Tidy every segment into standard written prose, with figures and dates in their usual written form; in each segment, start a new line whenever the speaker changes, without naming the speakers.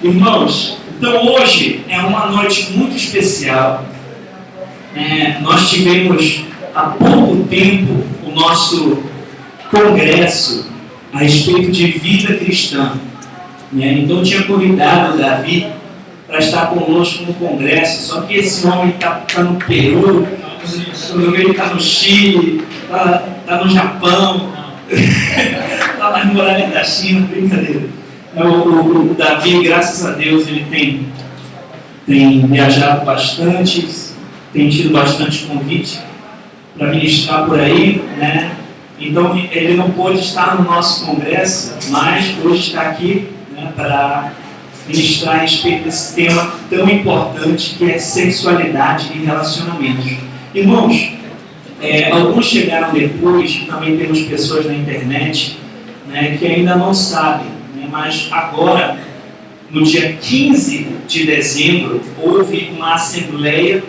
Irmãos, então hoje é uma noite muito especial. Nós tivemos há pouco tempo o nosso congresso a respeito de vida cristã. Então eu tinha convidado o Davi para estar conosco no congresso, só que esse homem está no Peru, ele está no Chile, está no Japão, está nas muralhas da China, brincadeira. O Davi, graças a Deus, ele tem viajado bastante, tem tido bastante convite para ministrar por aí, né? Então ele não pôde estar no nosso congresso, mas hoje está aqui, né, para ministrar a respeito desse tema tão importante que é sexualidade e relacionamentos. Irmãos, alguns chegaram depois, também temos pessoas na internet, né, que ainda não sabem, né, mas agora, no dia 15 de dezembro, houve uma assembleia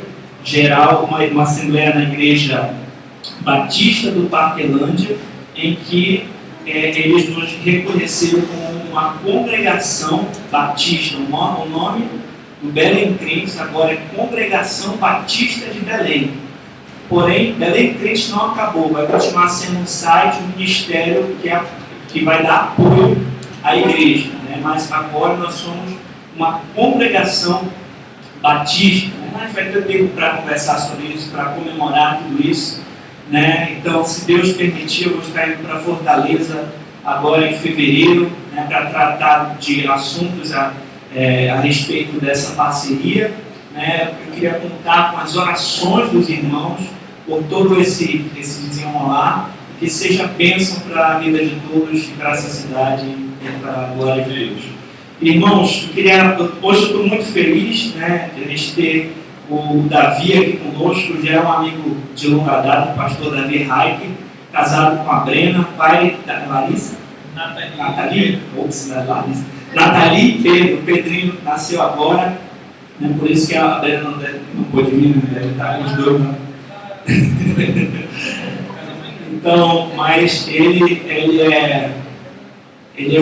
geral, uma assembleia na Igreja Batista do Parquelândia, em que eles nos reconheceram como uma congregação batista. O nome do Belém Crentes agora é Congregação Batista de Belém. Porém, Belém Crentes não acabou, vai continuar sendo um site, um ministério que vai dar apoio à igreja, né? Mas agora nós somos uma congregação batista, né? A gente vai ter tempo para conversar sobre isso, para comemorar tudo isso, né? Então, se Deus permitir, eu vou estar indo para Fortaleza agora em fevereiro, né, para tratar de assuntos a respeito dessa parceria, né? Eu queria contar com as orações dos irmãos por todo esse desenrolar, que seja bênção para a vida de todos e para essa cidade e para a glória de Deus. Irmãos, hoje eu estou muito feliz, né, de a gente ter o Davi aqui conosco, já é um amigo de longa data, o pastor Davi Raik, casado com a Brena, pai da Larissa? Nathalie Pedro, o Pedrinho nasceu agora, né, por isso que a Brena não pôde vir, né, deve estar os dois, né? Então, mas ele é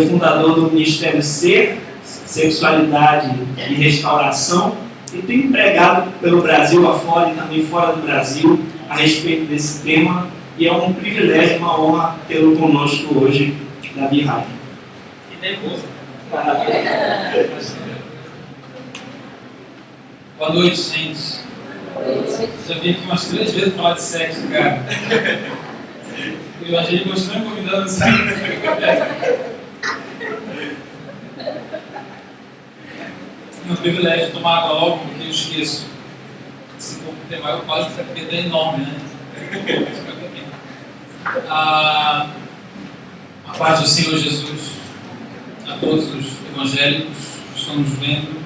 fundador do Ministério Ser, Sexualidade e Restauração, e tem pregado pelo Brasil afora e também fora do Brasil a respeito desse tema, e é um privilégio, uma honra tê-lo conosco hoje, Davi Raik.
E nervoso. Boa noite, gente. Já vim aqui umas 3 vezes falar de sexo, cara. Eu achei que você não me convidando assim. É um privilégio tomar água logo, porque eu esqueço. Se for ter mais, eu quase porque é enorme, né? A paz do Senhor Jesus a todos os evangélicos que estão nos vendo.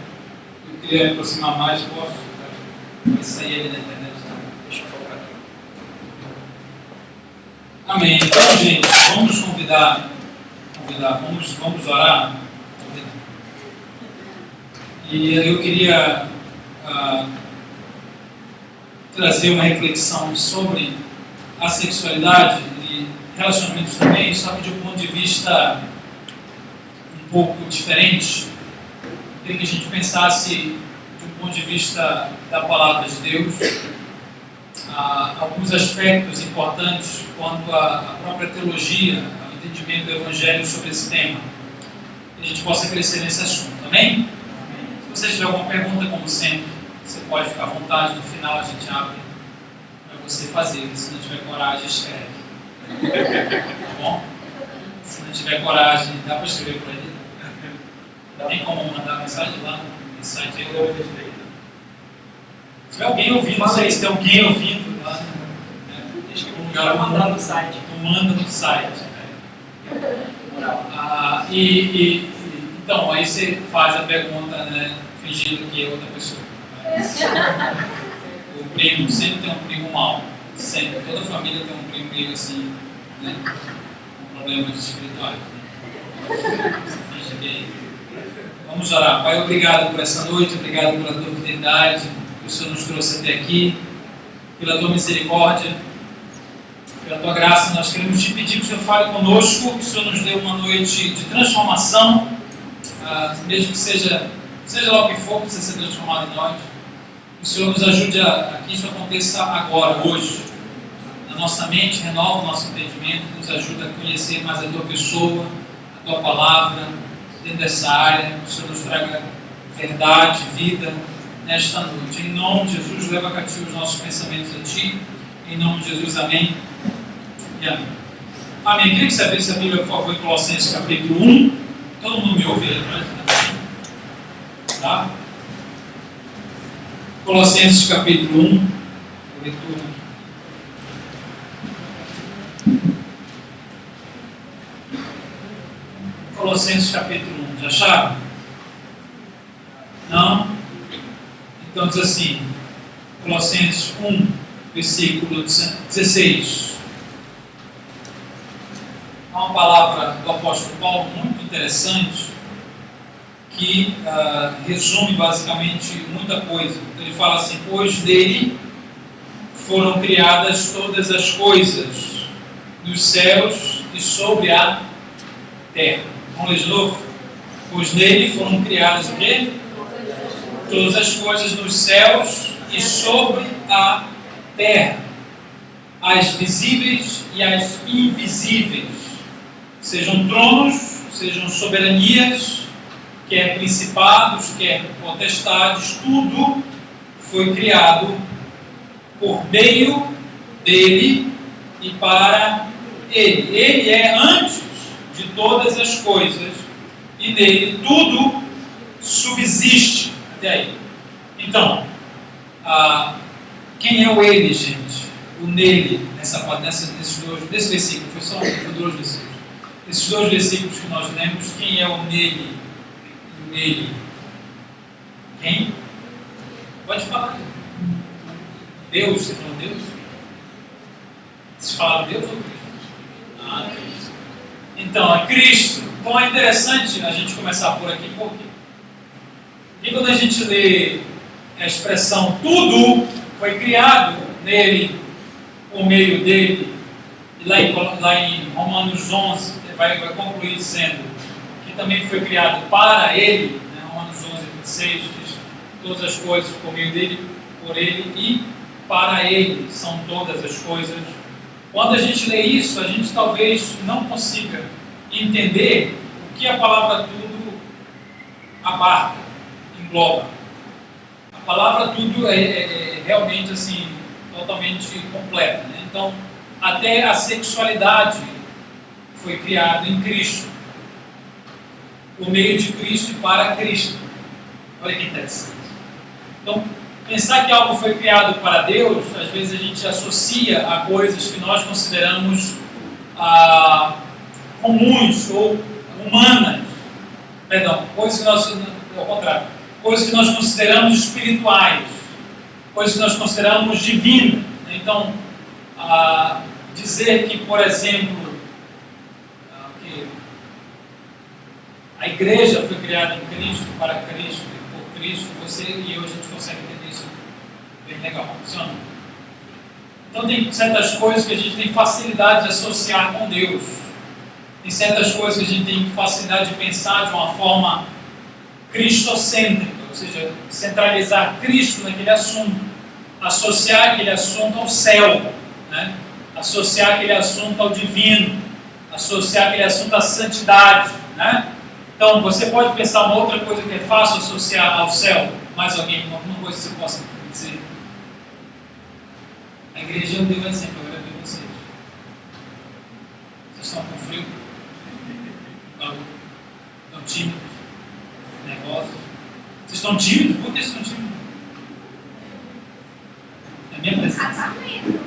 Eu queria me aproximar mais, posso? Vai sair ali na internet, tá? Deixa eu focar aqui. Amém. Então, gente, vamos nos convidar, vamos orar. E eu queria trazer uma reflexão sobre a sexualidade e relacionamentos também, só que de um ponto de vista um pouco diferente. Eu queria que a gente pensasse de um ponto de vista da palavra de Deus, alguns aspectos importantes quanto à própria teologia, ao entendimento do Evangelho sobre esse tema, e a gente possa crescer nesse assunto, amém? Se você tiver alguma pergunta, como sempre, você pode ficar à vontade, no final a gente abre para você fazer, se não tiver coragem, escreve. Tá bom? Se não tiver coragem, dá para escrever por aí. Tem como mandar mensagem lá no site aí. Se tiver alguém ouvindo, não sei se tem alguém ouvindo lá. Deixa eu lugar mandar no site. Manda no site. Então, aí você faz a pergunta, né, fingindo que é outra pessoa. O primo sempre tem um primo mau. Sempre. Toda família tem um primo meio assim, né, com problemas espirituais. Finge que é ele. Vamos orar. Pai, obrigado por essa noite, obrigado pela tua fidelidade, que o Senhor nos trouxe até aqui, pela tua misericórdia, pela tua graça. Nós queremos te pedir que o Senhor fale conosco, que o Senhor nos dê uma noite de transformação, mesmo que seja lá o que for, precisa ser transformado em nós. O Senhor nos ajude a que isso aconteça agora, hoje. Na nossa mente, renova o nosso entendimento, nos ajuda a conhecer mais a Tua pessoa, a Tua palavra, dentro dessa área. O Senhor nos traga verdade, vida nesta noite. Em nome de Jesus, leva cativo os nossos pensamentos a Ti. Em nome de Jesus, amém e amém. Amém. Queria que você abrisse a Bíblia, por favor, em Colossenses capítulo 1. Todo mundo me ouve aí, né? Tá? Colossenses capítulo 1. Leitura. Colossenses capítulo 1. Já acharam? Não? Então diz assim, Colossenses 1, versículo 16. Há uma palavra do apóstolo Paulo muito interessante que resume basicamente muita coisa. Ele fala assim: pois dele foram criadas todas as coisas nos céus e sobre a terra. Vamos ler de novo? Pois nele foram criadas o quê? Todas as coisas nos céus e sobre a terra, as visíveis e as invisíveis, sejam tronos, sejam soberanias, quer principados, quer potestades, tudo foi criado por meio dele e para ele. Ele é antes de todas as coisas e nele tudo subsiste. Até aí. Então, quem é o ele, gente? O nele, nesse versículo, foi só dois versículos. Esses dois versículos que nós lemos, quem é o nele? O nele. Quem? Pode falar. Deus, você falou Deus? Você fala Deus ou Cristo? Cristo. Então, é Cristo. Então é interessante a gente começar por aqui, por quê? E quando a gente lê a expressão tudo foi criado nele, por meio dele, e lá em Romanos 11, vai concluir dizendo que também foi criado para ele, né? Romanos 11, 26, diz todas as coisas por meio dele, por ele e para ele são todas as coisas. Quando a gente lê isso, a gente talvez não consiga entender o que a palavra tudo abarca, engloba. A palavra tudo é realmente assim, totalmente completa, né? Então, até a sexualidade foi criada em Cristo, por meio de Cristo e para Cristo. Olha que interessante. Então, pensar que algo foi criado para Deus, às vezes a gente associa a coisas que nós consideramos comuns ou humanas, coisas que nós, ao contrário, coisas que nós consideramos espirituais, coisas que nós consideramos divinas. Então, dizer que, por exemplo, que a igreja foi criada em Cristo, para Cristo e por Cristo, você e eu, a gente consegue entender isso bem legal, funciona? Então tem certas coisas que a gente tem facilidade de associar com Deus, tem certas coisas que a gente tem facilidade de pensar de uma forma cristocêntrica, ou seja, centralizar Cristo naquele assunto, associar aquele assunto ao céu, né? Associar aquele assunto ao divino, associar aquele assunto à santidade, né? Então, você pode pensar uma outra coisa que é fácil associar ao céu. Mais alguém, alguma coisa que você possa dizer? A igreja não deu um exemplo, agora eu digo vocês. Vocês estão com frio? Estão tímidos? Nervosos? Vocês estão tímidos? Por que vocês estão tímidos? É a minha presença.
Casamento.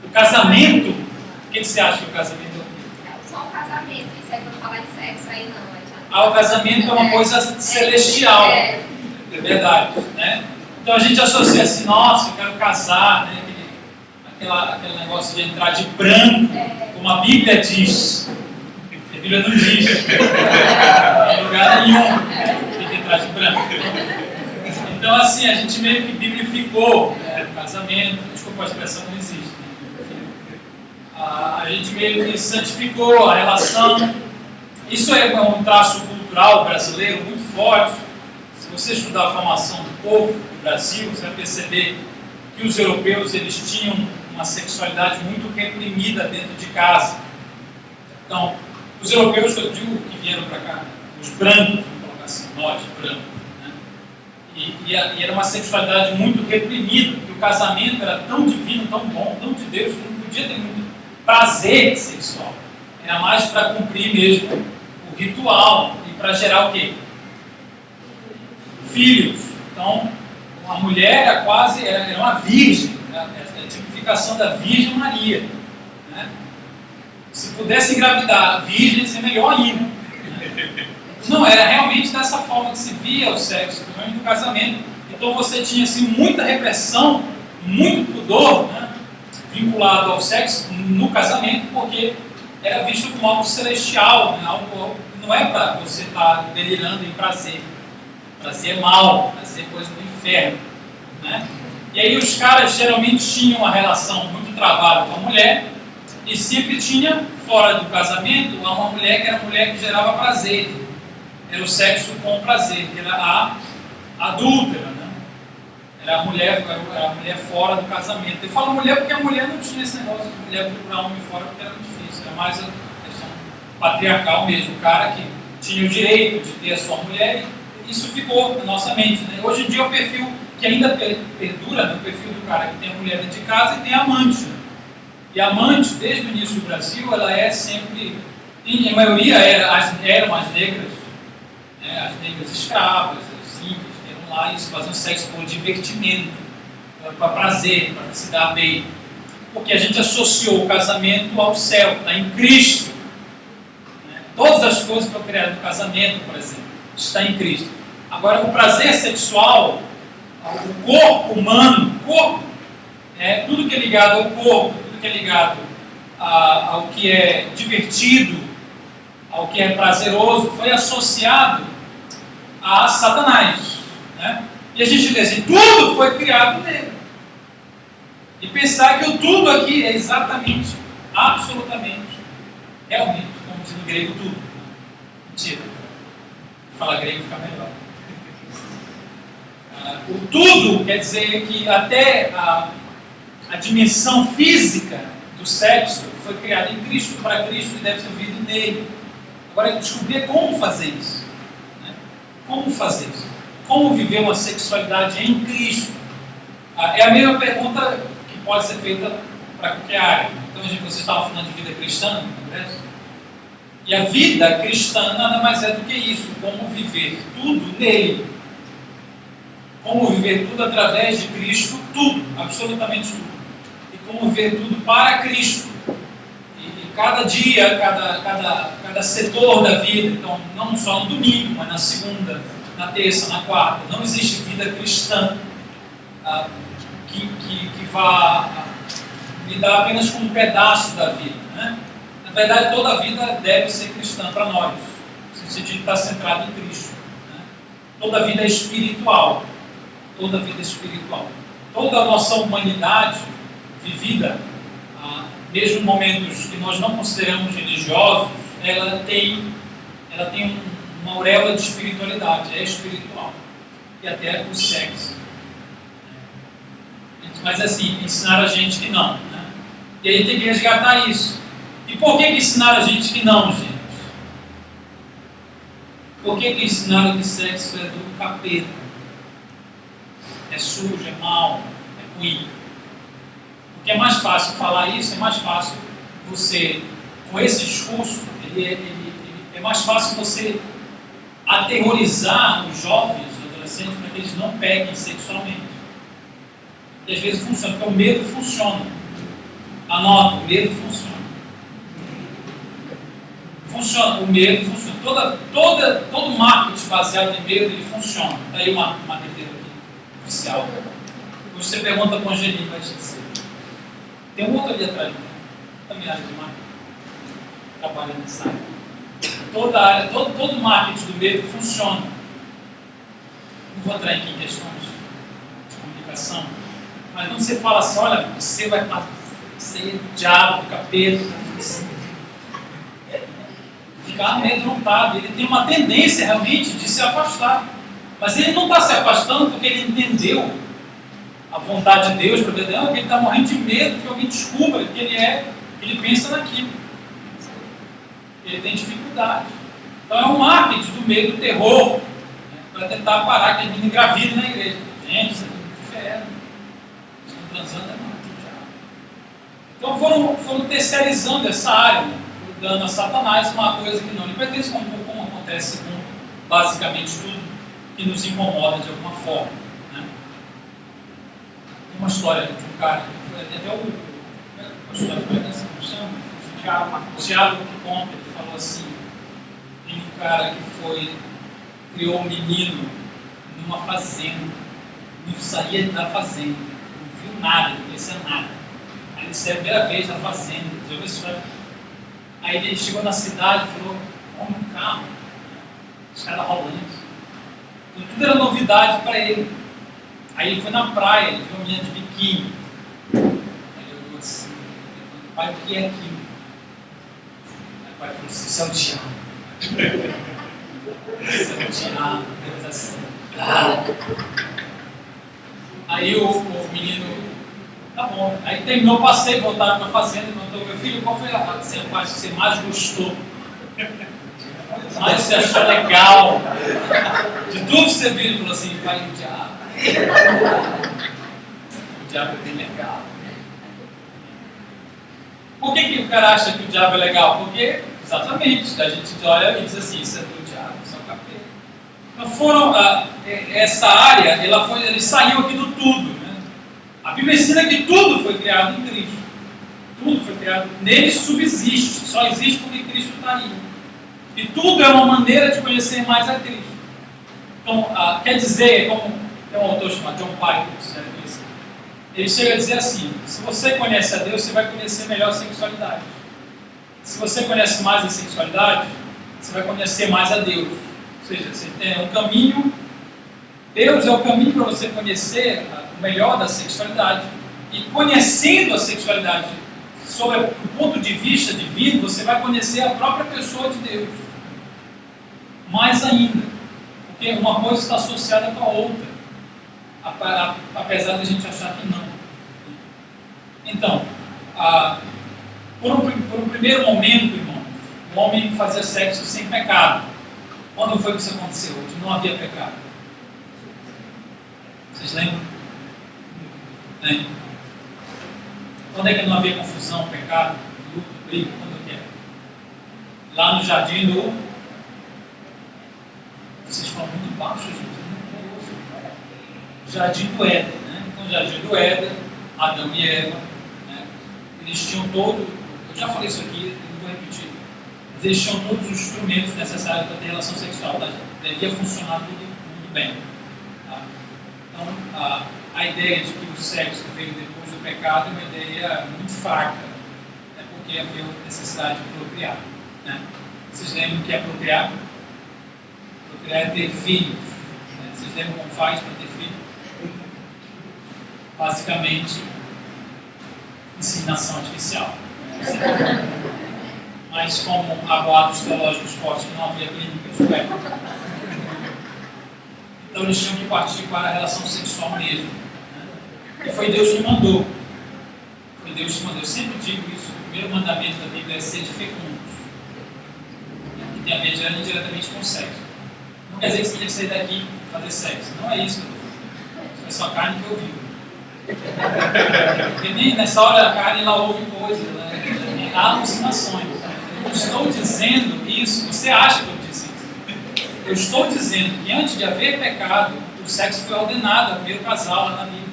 O casamento? O que você acha que o casamento é o quê?
É só o casamento. Isso é quando falar de sexo aí não.
O casamento é uma coisa celestial. É verdade, né? Então a gente associa assim, nossa, eu quero casar, né? Aquele negócio de entrar de branco, como a Bíblia diz. A Bíblia não diz. Em lugar nenhum tem que entrar de branco. Então assim, a gente meio que biblificou o casamento. Desculpa, a expressão não existe. A gente meio que santificou a relação. Isso é um traço cultural cultural brasileiro muito forte. Se você estudar a formação do povo do Brasil, você vai perceber que os europeus eles tinham uma sexualidade muito reprimida dentro de casa. Então, os europeus que eu digo que vieram para cá, os brancos, vamos colocar assim, nós brancos, né? E era uma sexualidade muito reprimida, porque o casamento era tão divino, tão bom, tão de Deus, que não podia ter muito prazer sexual. Era mais para cumprir mesmo o ritual e para gerar o quê? Filhos. Então, a mulher era uma virgem, né? A tipificação da Virgem Maria, né? Se pudesse engravidar virgens, é melhor ainda. Não, era realmente dessa forma que se via o sexo, principalmente no casamento. Então você tinha assim, muita repressão, muito pudor, né, vinculado ao sexo no casamento, porque era visto como algo celestial, né, algo não é para você estar delirando em prazer. Prazer é mal, prazer é coisa do inferno, né? E aí os caras geralmente tinham uma relação muito travada com a mulher, e sempre tinha, fora do casamento, uma mulher que era a mulher que gerava prazer. Era o sexo com prazer, que era a adúltera, né? Era a mulher fora do casamento. Eu falo mulher porque a mulher não tinha esse negócio de mulher procurar homem fora, porque era difícil. Era mais a questão patriarcal mesmo. O cara que tinha o direito de ter a sua mulher, e isso ficou na nossa mente, né? Hoje em dia é o perfil que ainda perdura, né? O perfil do cara que tem a mulher dentro de casa e tem a amante, né? E a amante, desde o início do Brasil, ela é sempre, a maioria eram as negras, né, as negras escravas, as índias, que eram lá e faziam sexo por divertimento, para prazer, para se dar bem. Porque a gente associou o casamento ao céu, está em Cristo. Né? Todas as coisas que foram criadas no casamento, por exemplo, está em Cristo. Agora, o prazer sexual, o corpo humano, tudo que é ligado ao corpo, que é ligado ao que é divertido, ao que é prazeroso, foi associado a Satanás, né? E a gente diz assim, tudo foi criado nele. E pensar que o tudo aqui é exatamente, absolutamente, realmente, como diz no grego, tudo. Mentira. Falar grego fica melhor. O tudo quer dizer que até a dimensão física do sexo foi criada em Cristo, para Cristo, e deve ser vivido nele. Agora, descobrir como fazer isso. Né? Como fazer isso? Como viver uma sexualidade em Cristo? É a mesma pergunta que pode ser feita para qualquer área. Então, vocês estavam falando de vida cristã no congresso? E a vida cristã nada mais é do que isso. Como viver tudo nele. Como viver tudo através de Cristo, tudo, absolutamente tudo. E como viver tudo para Cristo. E cada dia, cada setor da vida, então não só no domingo, mas na segunda, na terça, na quarta, não existe vida cristã que vá lidar apenas com um pedaço da vida. Né? Na verdade, toda a vida deve ser cristã para nós, no sentido de estar centrado em Cristo. Né? Toda a vida é espiritual. Toda a vida espiritual. Toda a nossa humanidade vivida, mesmo em momentos que nós não consideramos religiosos, ela tem uma auréola de espiritualidade, é espiritual. E até o sexo. Mas assim, ensinaram a gente que não. Né? E aí tem que resgatar isso. E por que ensinaram a gente que não, gente? Por que ensinaram que sexo é do capeta? É sujo, é mau, é ruim. Porque é mais fácil falar isso, é mais fácil você, com esse discurso, é mais fácil você aterrorizar os jovens, os adolescentes, para que eles não peguem sexualmente. E às vezes funciona, porque o medo funciona. Anota, o medo funciona. Funciona, o medo funciona. Todo marketing baseado em medo, ele funciona. Está aí uma marqueteira aqui, oficial. Você pergunta para o Angelim, vai te dizer. Tem um outro ali atrás, também área de marketing. Trabalha nessa área. Toda área, todo marketing do medo funciona. Não vou entrar aqui em questões de comunicação, mas quando você fala assim, olha, você vai ser o diabo, o capeta, ficar amedrontado, ele tem uma tendência realmente de se afastar. Mas ele não está se afastando porque ele entendeu a vontade de Deus para ver, não, ele está morrendo de medo que alguém descubra que ele pensa naquilo. Ele tem dificuldade. Então é um marketing do medo, do terror, né, para tentar parar que as meninas engravidem na igreja. Gente, isso é muito inferno. Estão transando é muito diabo. Então foram terceirizando essa área, né, dando a Satanás uma coisa que não lhe pertence, como acontece com basicamente tudo que nos incomoda de alguma forma. Né? Tem uma história de um cara, até uma história de o Tiago que conta, ele falou assim, tem um cara que criou um menino numa fazenda, não saía da fazenda, não viu nada, não conhecia nada. Aí ele saiu a primeira vez da fazenda, já ouviu isso? Aí ele chegou na cidade e falou, um carro, escada rolante. Tudo era novidade para ele. Aí ele foi na praia, ele viu uma menina de biquíni. Aí ele olhou assim, pai, o que é aquilo? Aí o pai falou assim, isso é o diabo. Isso é o diabo, Deus assim. Aí o menino, tá bom. Aí terminou o passeio, voltaram para a fazenda e perguntou, meu filho, qual foi a parte que você mais gostou? Mais você achou legal? De tudo que você viu, ele falou assim, pai, o diabo. O diabo é bem legal. Por que o cara acha que o diabo é legal? Porque, exatamente, a gente olha e diz assim, isso é do diabo, isso é o capeta. Então essa área, ele saiu aqui do tudo. Né? A Bíblia ensina que tudo foi criado em Cristo. Tudo foi criado, nele subsiste, só existe porque Cristo está aí. E tudo é uma maneira de conhecer mais a Cristo. Então, quer dizer, como tem um autor chamado John Piper, que você deve conhecer, ele chega a dizer assim, se você conhece a Deus, você vai conhecer melhor a sexualidade. Se você conhece mais a sexualidade, você vai conhecer mais a Deus. Ou seja, você tem um caminho, Deus é o caminho para você conhecer o melhor da sexualidade. E conhecendo a sexualidade sob o ponto de vista divino, você vai conhecer a própria pessoa de Deus. Mais ainda, porque uma coisa está associada com a outra, apesar de a gente achar que não. Então, por um primeiro momento, irmãos, o homem fazia sexo sem pecado. Quando foi que isso aconteceu? Onde não havia pecado? Vocês lembram? Lembram? Quando é que não havia confusão, pecado, luta, briga? Quando que é? Lá no jardim do... Vocês falam muito baixo, gente. Jardim do Éden, né? Então, Jardim do Éden, Adão e Eva, né? Eles tinham todo... Eu já falei isso aqui, não vou repetir. Mas eles tinham todos os instrumentos necessários para ter relação sexual. Tá? Devia funcionar tudo bem. Tá? Então, a ideia de que o sexo veio depois do pecado é uma ideia muito fraca, né? Porque havia necessidade de procriar. Né? Vocês lembram o que é procriar? Procriar é ter filhos. Né? Vocês lembram como faz para ter filhos? Basicamente, inseminação artificial. Mas como há boatos teológicos fortes que não havia clínica de pé, então eles tinham que partir para a relação sexual mesmo. Né? E foi Deus que mandou. Foi Deus que mandou. Eu sempre digo isso, o primeiro mandamento da Bíblia é ser de fecundos. Que tem a ver diretamente com o sexo. Não quer dizer que você tem que sair daqui e fazer sexo. Não é isso que eu estou falando. É só carne que ouviu. Porque nem nessa hora a carne ela ouve coisas, né? Há alucinações. Eu não estou dizendo isso, você acha que eu disse isso. Eu estou dizendo que antes de haver pecado, o sexo foi ordenado ao primeiro casal lá na Bíblia.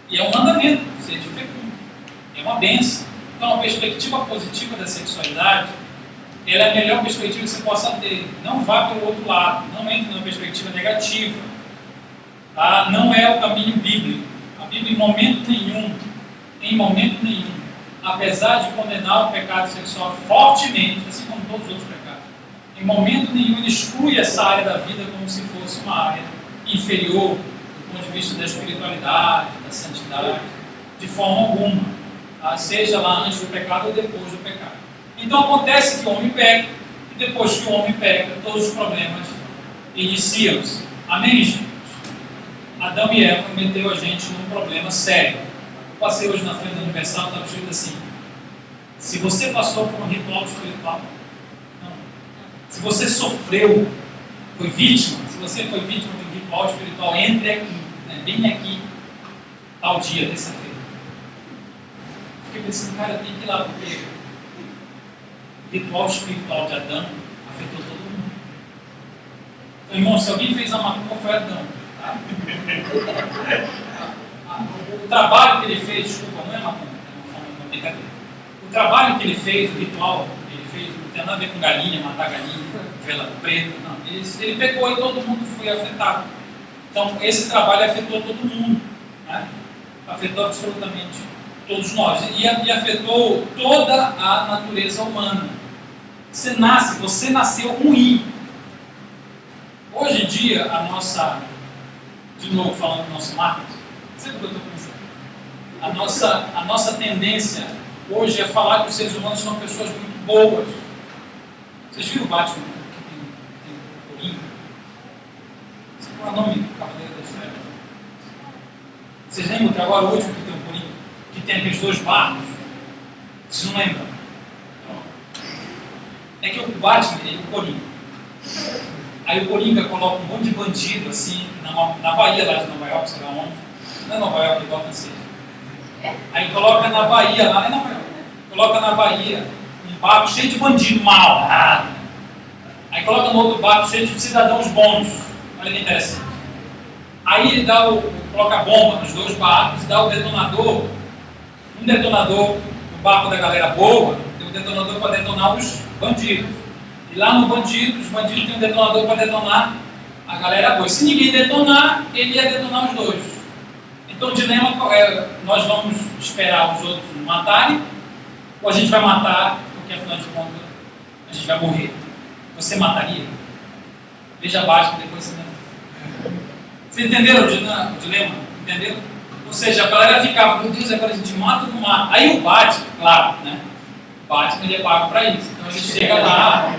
E é um mandamento, ser de fecundo. É uma bênção. Então a perspectiva positiva da sexualidade, ela é a melhor perspectiva que você possa ter. Não vá pelo outro lado, não entre numa perspectiva negativa. Tá? Não é o caminho bíblico. A Bíblia em momento nenhum, apesar de condenar o pecado sexual fortemente, assim como todos os outros pecados, em momento nenhum ele exclui essa área da vida como se fosse uma área inferior do ponto de vista da espiritualidade, da santidade, de forma alguma, tá? Seja lá antes do pecado ou depois do pecado. Então acontece que o homem peca, E depois que o homem peca, todos os problemas iniciam-se. Amém, gente? Adão e Eva meteu a gente num problema sério. Eu passei hoje na frente do Universal, estava escrito assim: se você passou por um ritual espiritual, não. Se você sofreu, foi vítima, se você foi vítima de um ritual espiritual, entre aqui, né? Vem aqui, tal dia, terça-feira. Fiquei pensando, cara, tem que ir lá, porque o ritual espiritual de Adão afetou todo mundo. Então, irmão, se alguém fez a macumba, foi Adão. Tá? O trabalho que ele fez, desculpa, não é macumba, é uma brincadeira. O trabalho que ele fez, o ritual que ele fez, não tem nada a ver com galinha, matar galinha, vela preta, não. Ele pegou e todo mundo foi afetado. Então, esse trabalho afetou todo mundo, né? Afetou absolutamente todos nós. E afetou toda a natureza humana. Você nasceu ruim. Hoje em dia, de novo falando do nosso marketing, sempre que eu estou pensando, a nossa tendência hoje é falar que os seres humanos são pessoas muito boas. Vocês viram o Batman que tem o Coringa? Qual é o nome do Cavaleiro das Trevas? Vocês lembram que agora o último que tem o Coringa, que tem aqueles 2 barcos? Vocês não lembram? É que o Batman, ele é o Coringa. Aí o Coringa coloca um monte de bandido assim, na Bahia lá de Nova York, sei lá onde. Não é Nova York, igual a vocês. Aí coloca na Bahia, lá é Nova York. Coloca na Bahia um barco cheio de bandido mal. Aí coloca no outro barco cheio de cidadãos bons. Olha que interessante. Aí ele coloca a bomba nos 2 barcos e dá o detonador. Um detonador no barco da galera boa, tem um detonador para detonar os bandidos. E lá no bandido, os bandidos têm um detonador para detonar a galera boa. Se ninguém detonar, ele ia detonar os 2. Então o dilema é: nós vamos esperar os outros nos matarem, ou a gente vai matar, porque afinal de contas a gente vai morrer. Você mataria? Veja abaixo, depois você lembra. Vocês entenderam o dilema? Entenderam? Ou seja, a galera ficava: meu Deus, agora a gente mata ou não mata? Aí o Batman, claro, né? O Batman ele é pago para isso. Então ele chega lá,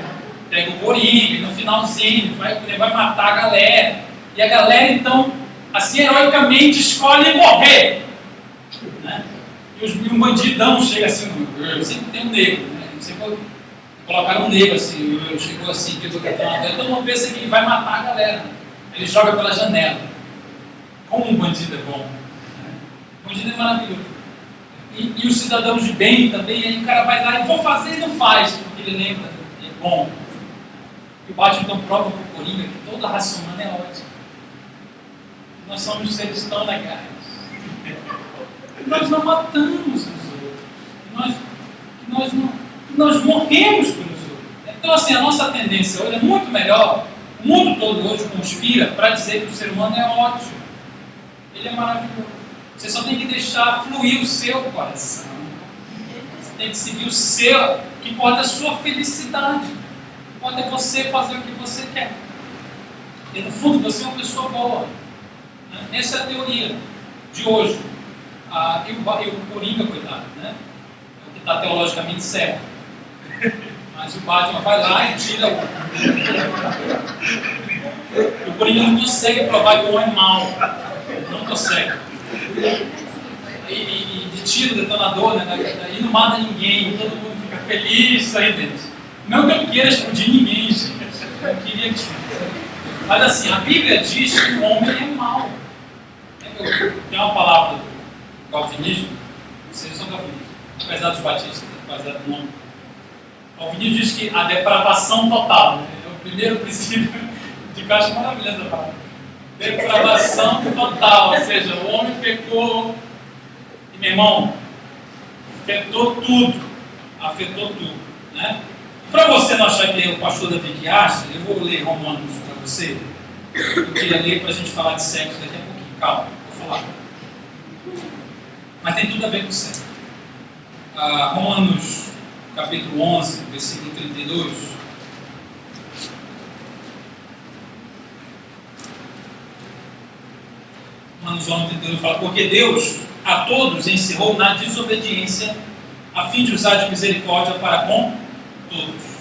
pega o Coringa, e no finalzinho ele vai matar a galera. E a galera então, assim, heroicamente escolhe morrer, né? E um bandidão chega assim, sempre tem um negro, né? Sempre colocaram um negro assim, chegou assim, que então não pensa que ele vai matar a galera. Ele joga pela janela. Como um bandido é bom, né? O bandido é maravilhoso. E os cidadãos de bem também, aí o cara vai lá e vou fazer e não faz, porque ele lembra, é bom. E o Batman então prova para o Coringa que toda a raça humana é ótima. Nós somos seres tão legais. Nós não matamos os outros. Nós morremos pelos outros. Então, assim, a nossa tendência hoje é muito melhor. O mundo todo hoje conspira para dizer que o ser humano é ótimo. Ele é maravilhoso. Você só tem que deixar fluir o seu coração. Você tem que seguir o seu, que importa a sua felicidade. Importa você fazer o que você quer. E no fundo você é uma pessoa boa. Essa é a teoria de hoje. E o Coringa, coitado, né? É o que está teologicamente certo. Mas o Batman vai lá e tira o Coringa não consegue provar que o homem é mau. Não consegue. E tira o detonador, né? E não mata ninguém, todo mundo fica feliz aí dentro. Não que eu queira explodir ninguém, gente. Eu queria que explodisse. Mas assim, a Bíblia diz que o homem é mau. Tem uma palavra do calvinismo, vocês são calvinistas, apesar dos batistas, baseado no nome. O calvinismo diz que a depravação total, né? É o primeiro princípio de que eu acho maravilhosa a palavra. Depravação total, ou seja, o homem pecou e, meu irmão, afetou tudo, né? Para você não achar que é o pastor Davi que acha, eu vou ler Romanos para você. Eu queria ler para a gente falar de sexo daqui a pouquinho, calma, vou falar. Mas tem tudo a ver com sexo. Romanos capítulo 11, versículo 32. Romanos 11, 32 fala: porque Deus a todos encerrou na desobediência, a fim de usar de misericórdia para com todos.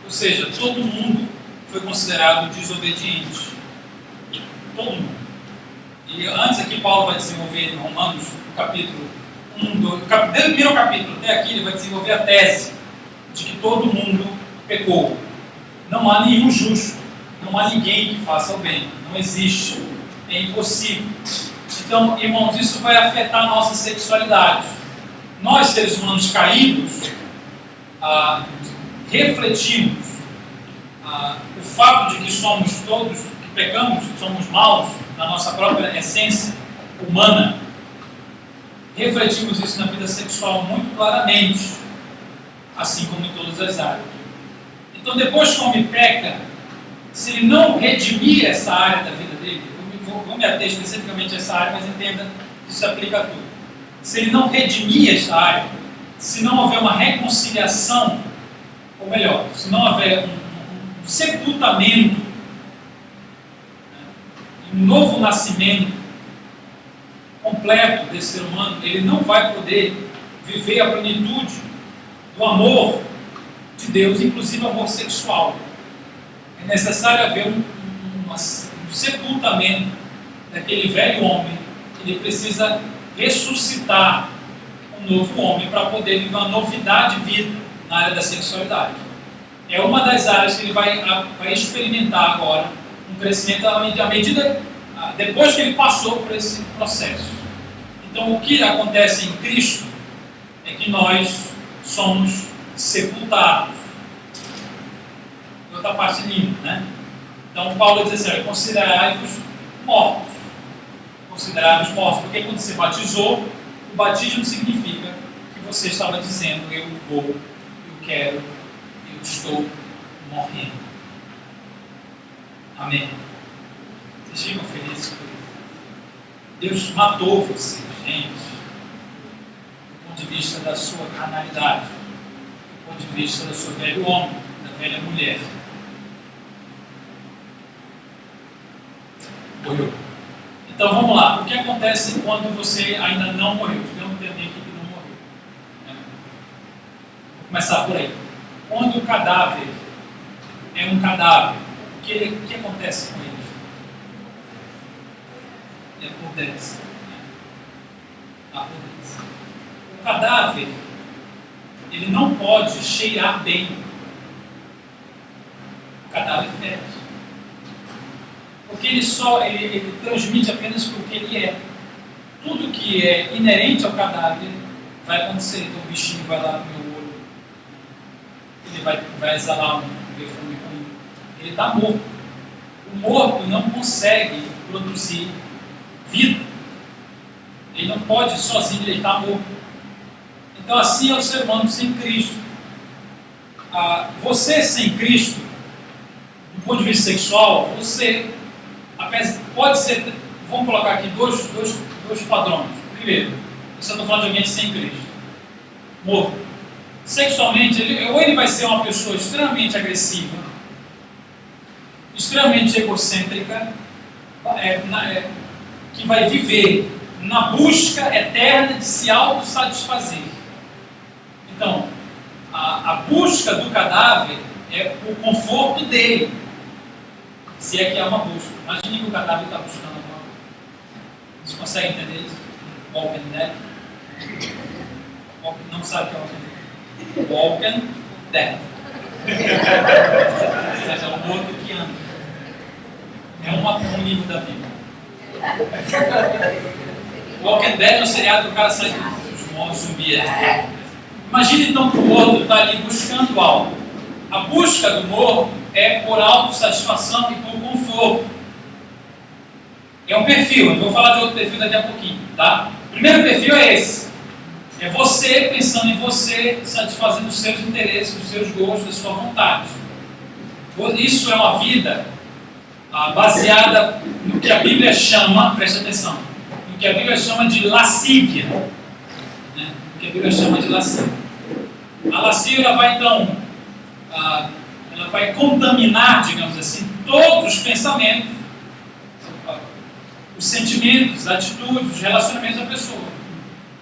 Ou seja, todo mundo foi considerado desobediente. Todo mundo. E antes aqui Paulo vai desenvolver em Romanos, no capítulo 1, 2, desde o primeiro capítulo até aqui, ele vai desenvolver a tese de que todo mundo pecou. Não há nenhum justo, não há ninguém que faça o bem, não existe, é impossível. Então, irmãos, isso vai afetar a nossa sexualidade. Nós, seres humanos caídos, refletimos o fato de que somos todos, que pecamos, somos maus na nossa própria essência humana. Refletimos isso na vida sexual muito claramente, assim como em todas as áreas. Então, depois que o homem peca, se ele não redimir essa área da vida dele, vou me ater especificamente a essa área, mas entenda que isso se aplica a tudo. Se ele não redimir essa área, se não houver uma reconciliação, ou melhor, se não houver um sepultamento, um novo nascimento completo desse ser humano, ele não vai poder viver a plenitude do amor de Deus, inclusive amor sexual. É necessário haver um sepultamento daquele velho homem. Ele precisa ressuscitar um novo homem para poder viver uma novidade de vida na área da sexualidade. É uma das áreas que ele vai experimentar agora um crescimento à medida, depois que ele passou por esse processo. Então, o que acontece em Cristo é que nós somos sepultados. Outra parte linda, né? Então, Paulo diz assim: considerai-vos mortos. Considerai-vos mortos. Porque quando você batizou, o batismo significa que você estava dizendo: eu vou, eu quero, eu estou morrendo. Amém. Vocês ficam felizes por isso? Deus matou você, gente, do ponto de vista da sua carnalidade, do ponto de vista do seu velho homem, da velha mulher. Morreu. Então vamos lá. O que acontece quando você ainda não morreu? Digamos que tem alguém aqui que não morreu. Vou começar por aí. Quando o cadáver é um cadáver, o que acontece com ele? Apodrece. Apodrece. O cadáver, ele não pode cheirar bem. O cadáver fede. Porque ele transmite apenas o que ele é. Tudo que é inerente ao cadáver vai acontecer. Então o bichinho vai lá no meu olho, ele vai exalar um perfume ruim. Ele está morto. O morto não consegue produzir vida. Ele não pode sozinho, ele está morto. Então assim é o ser humano sem Cristo. Você sem Cristo, do ponto de vista sexual, você pode ser, vamos colocar aqui dois padrões. Primeiro, você está falando de alguém sem Cristo, morto. Sexualmente, ou ele vai ser uma pessoa extremamente agressiva, extremamente egocêntrica, que vai viver na busca eterna de se autossatisfazer. Então, a busca do cadáver é o conforto dele, se é que é uma busca. Imagine que o cadáver está buscando alguma coisa. Vocês conseguem entender isso? Walking Dead? Não sabe o que é Walking Dead. Mas é um morto que anda. É um livro da Bíblia. Walking Dead é um seriado do cara sai dos mortos, zumbi. Imagine então que o morto está ali buscando algo. A busca do morto é por autossatisfação e por conforto. É um perfil, eu vou falar de outro perfil daqui a pouquinho, tá? O primeiro perfil é esse. É você pensando em você, satisfazendo os seus interesses, os seus gostos, a sua vontade. Isso é uma vida baseada no que a Bíblia chama, preste atenção, no que a Bíblia chama de lascívia. Né? O que a Bíblia chama de lascívia. A lascívia vai então, ela vai contaminar, digamos assim, todos os pensamentos, os sentimentos, as atitudes, os relacionamentos da pessoa.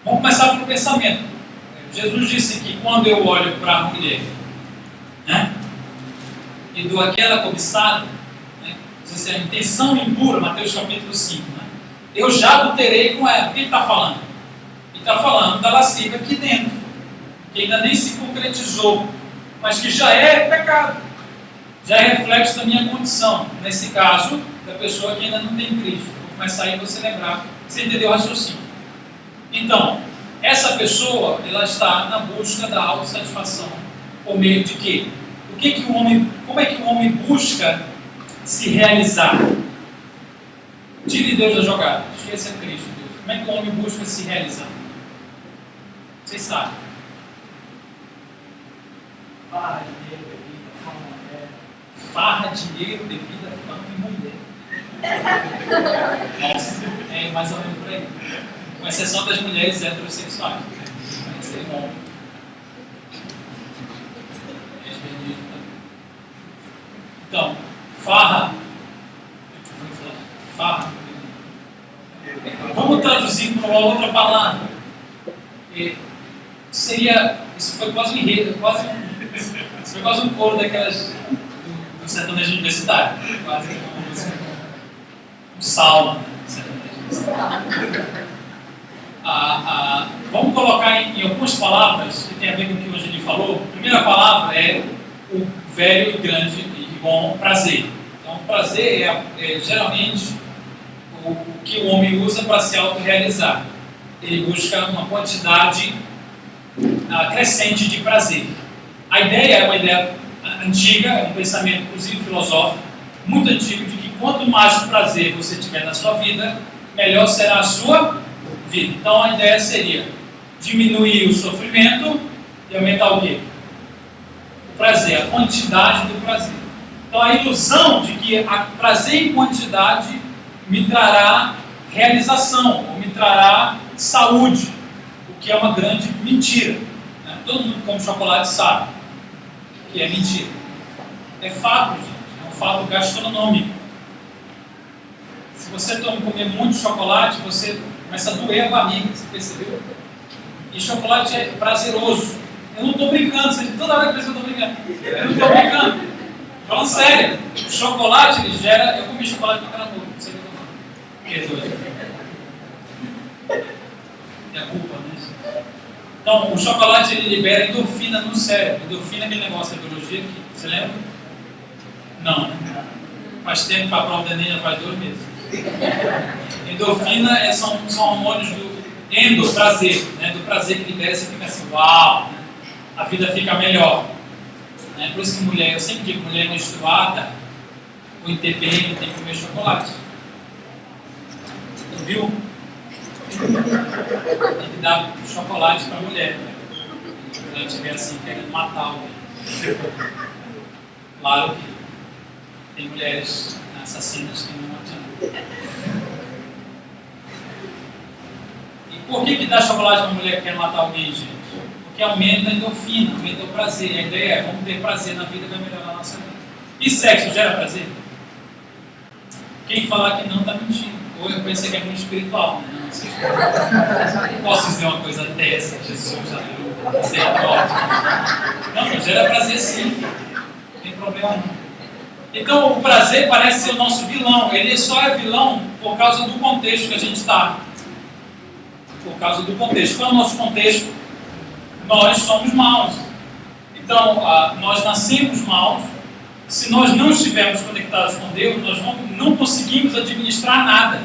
Vamos começar pelo pensamento. Jesus disse que quando eu olho para a mulher, né, e do aquela cobiçada, né? Diz assim, a intenção impura, Mateus capítulo 5, né? Eu já adulterei com ela. O que ele está falando? Ele está falando da lascívia aqui dentro, que ainda nem se concretizou, mas que já é pecado, já é reflexo da minha condição, nesse caso, da pessoa que ainda não tem Cristo. Vou começar aí para você lembrar, você entendeu o raciocínio. Então, essa pessoa, ela está na busca da autossatisfação, por meio de quê? Como é que o homem busca se realizar? Tire Deus da jogada, esqueça Cristo, Deus. Como é que o homem busca se realizar? Vocês sabem.
Farra, dinheiro, bebida, fama, mulher.
Farra, dinheiro, bebida, fama e mulher. Nossa, é mais ou menos por aí. Com exceção das mulheres heterossexuais. Esse é bom. Então, farra. Vamos traduzir para uma outra palavra. Isso foi quase um enredo, isso foi quase um coro daquelas do sertanejo universitário. Quase um salmo sertanejo. Vamos colocar em algumas palavras que tem a ver com o que o Angeli falou. A primeira palavra é o velho e grande e bom prazer. Então, prazer é geralmente o que o homem usa para se autorrealizar. Ele busca uma quantidade crescente de prazer. A ideia é uma ideia antiga, é um pensamento, inclusive filosófico, muito antigo, de que quanto mais prazer você tiver na sua vida, melhor será a sua vida. Então, a ideia seria diminuir o sofrimento e aumentar o quê? O prazer, a quantidade do prazer. Então, a ilusão de que prazer em quantidade me trará realização, ou me trará saúde, o que é uma grande mentira. Né? Todo mundo que come chocolate sabe que é mentira. É fato, gente, é um fato gastronômico. Se você comer muito chocolate, você começa a doer a barriga, você percebeu? E chocolate é prazeroso. Eu não estou brincando, toda hora que eu estou brincando. Eu não estou brincando. Falando sério, o chocolate ele gera. Eu comi chocolate pra caramba, não sei o que eu tô falando. Perdoe. É a culpa, né? Então, o chocolate ele libera endorfina no cérebro. Endorfina é aquele negócio da biologia que. Você lembra? Não, né? Faz tempo para a prova da Enem, já faz 2 meses. Endorfina são hormônios do endoprazer, né? Do prazer que libera, você fica assim, uau, né? A vida fica melhor. Por isso que mulher, eu sempre digo, mulher menstruada ou em TPM tem que comer chocolate. Viu? Tem que dar chocolate para a mulher. Se ela estiver assim, querendo matar alguém. Claro que tem mulheres assassinas que não adiantam. E por que dá chocolate para a mulher que quer matar alguém, gente? Porque aumenta a endorfina, aumenta o prazer. A ideia é, vamos ter prazer na vida, vai melhorar a nossa vida. E sexo gera prazer? Quem falar que não está mentindo. Ou eu pensei que é muito espiritual. Né? Não posso dizer uma coisa dessa, Jesus, você é ótimo. Não gera prazer sim. Não tem problema não. Então o prazer parece ser o nosso vilão. Ele só é vilão por causa do contexto que a gente está. Por causa do contexto. Qual é o nosso contexto? Nós somos maus. Então, nós nascemos maus. Se nós não estivermos conectados com Deus, nós não conseguimos administrar nada.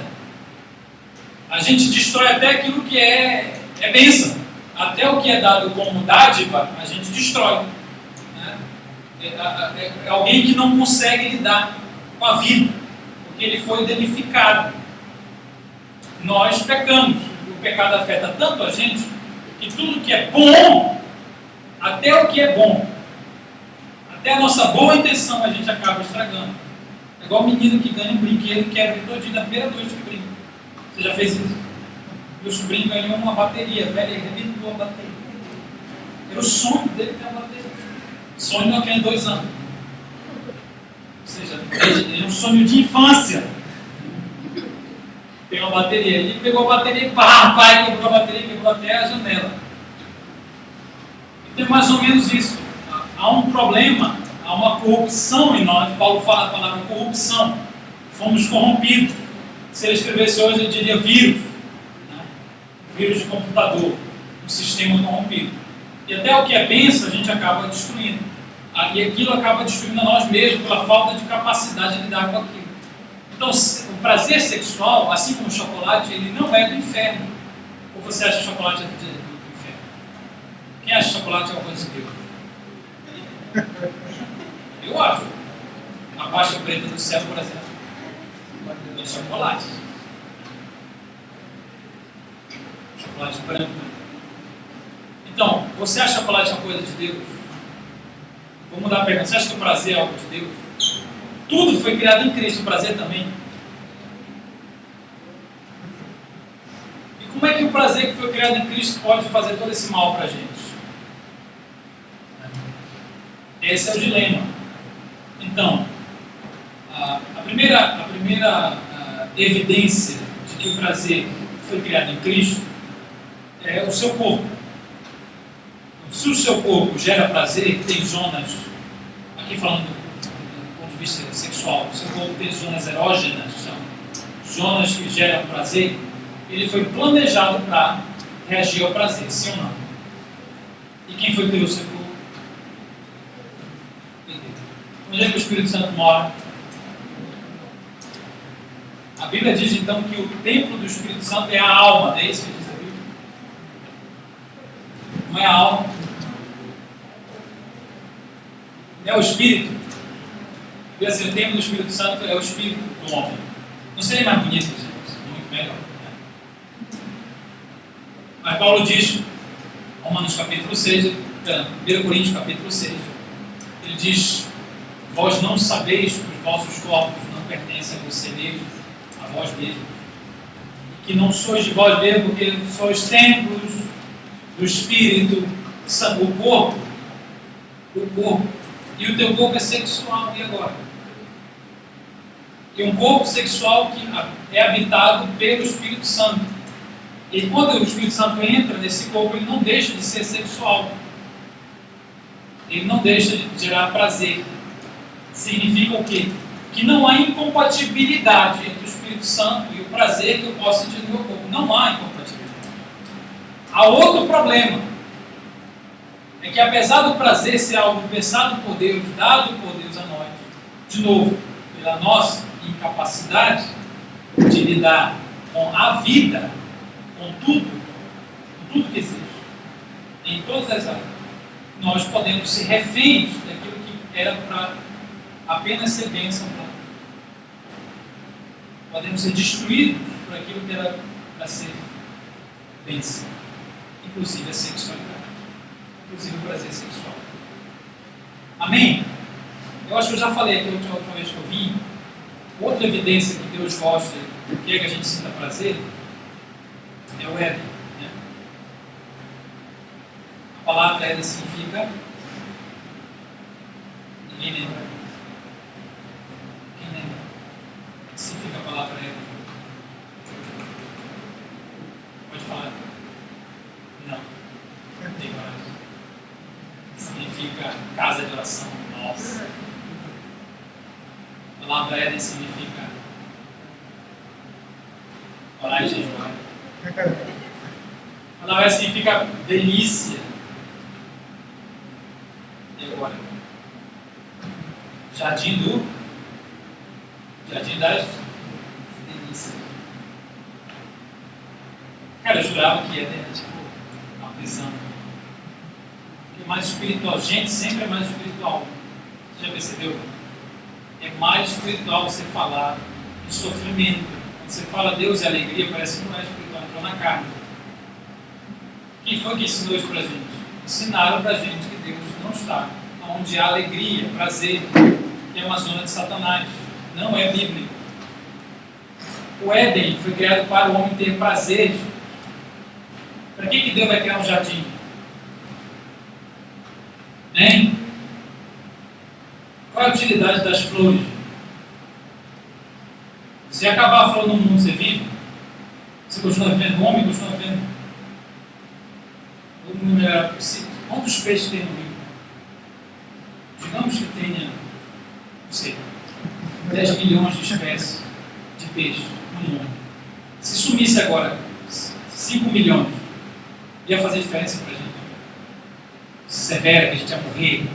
A gente destrói até aquilo que é bênção. Até o que é dado como dádiva, a gente destrói. Né? É alguém que não consegue lidar com a vida, porque ele foi danificado. Nós pecamos. O pecado afeta tanto a gente que tudo que é bom, até o que é bom, até a nossa boa intenção a gente acaba estragando. É igual o menino que ganha um brinquedo e quebra todinho na primeira noite que brinca. Você já fez isso? Meu sobrinho ganhou uma bateria, velho, ele arrebentou a bateria. Era o sonho dele ter uma bateria. Sonho não tem 2 anos. Ou seja, é um sonho de infância. Tem uma bateria. Ele pegou a bateria e pai, quebrou a bateria, quebrou até a janela. E tem mais ou menos isso. Há um problema há uma corrupção em nós. Paulo fala a palavra corrupção. Fomos corrompidos. Se ele escrevesse hoje, ele diria vírus. Né? Vírus de computador. Um sistema corrompido. E até o que é bênção a gente acaba destruindo. E aquilo acaba destruindo a nós mesmos pela falta de capacidade de lidar com aquilo. Então, o prazer sexual, assim como o chocolate, ele não é do inferno. Ou você acha que chocolate é do inferno? Quem acha que chocolate é uma coisa de Deus? Eu acho. A faixa preta do céu, por exemplo, é chocolate. Chocolate branco. Então, você acha que chocolate é uma coisa de Deus? Vou mudar a pergunta. Você acha que o prazer é algo de Deus? Tudo foi criado em Cristo, o prazer também. E como é que o prazer que foi criado em Cristo pode fazer todo esse mal para a gente? Esse é o dilema. Então, a primeira evidência de que o prazer foi criado em Cristo é o seu corpo. Se o seu corpo gera prazer, tem zonas, aqui falando do ponto de vista sexual, o seu corpo tem zonas erógenas, são zonas que geram prazer, ele foi planejado para reagir ao prazer, sim ou não? E quem foi que criou o seu corpo? Onde é que o Espírito Santo mora? A Bíblia diz então que o templo do Espírito Santo é a alma, não é isso que diz a Bíblia? Não é a alma. É o Espírito. E assim, o templo do Espírito Santo é o Espírito do homem. Não seria mais bonito, gente? Muito melhor. Né? Mas Paulo diz, Romanos capítulo 6, 1 Coríntios capítulo 6, ele diz: vós não sabeis que os vossos corpos não pertencem a você mesmo, a vós mesmos, e que não sois de vós mesmos, porque sois templos do Espírito Santo. O corpo, e o teu corpo é sexual, e agora? E um corpo sexual que é habitado pelo Espírito Santo. E quando o Espírito Santo entra nesse corpo, ele não deixa de ser sexual. Ele não deixa de gerar prazer. Significa o quê? Que não há incompatibilidade entre o Espírito Santo e o prazer que eu posso sentir no meu corpo. Não há incompatibilidade. Há outro problema. É que apesar do prazer ser algo pensado por Deus, dado por Deus a nós, de novo, pela nossa incapacidade de lidar com a vida, com tudo que existe, em todas as áreas, nós podemos ser reféns daquilo que era para apenas ser bênção para nós. Podemos ser destruídos por aquilo que era para ser bênção, inclusive a sexualidade. Inclusive o prazer sexual. Amém? Eu acho que eu já falei aqui a última vez que eu vim. Outra evidência que Deus gosta do que é que a gente sinta prazer é o Éden. Né? A palavra Éden significa. Ninguém lembra? Quem lembra? O que significa a palavra Éden? Pode falar. Não. Tem mais. Significa casa de oração. Nossa. A palavra Éden significa orar e jejuar. A palavra Éden significa delícia. E agora? Jardim das delícias. Cara, eu jurava que Éden era tipo uma prisão. Mais espiritual. Gente, sempre é mais espiritual. Você já percebeu? É mais espiritual você falar de sofrimento. Quando você fala Deus e alegria, parece que não é espiritual, entrou na carne. Quem foi que ensinou isso pra gente? Ensinaram pra gente que Deus não está onde há alegria, prazer, que é uma zona de Satanás. Não é bíblico. O Éden foi criado para o homem ter prazer. Para que Deus vai criar um jardim? Hein? Qual é a utilidade das flores? Se acabar a flor no mundo, você vive? Você continua vivendo? O homem continua vivendo? Todo mundo melhora possível. Quantos peixes tem no rio? Digamos que tenha, não sei, 10 milhões de espécies de peixe no mundo. Se sumisse agora 5 milhões, ia fazer diferença para a gente? Severa, que a gente ia morrer?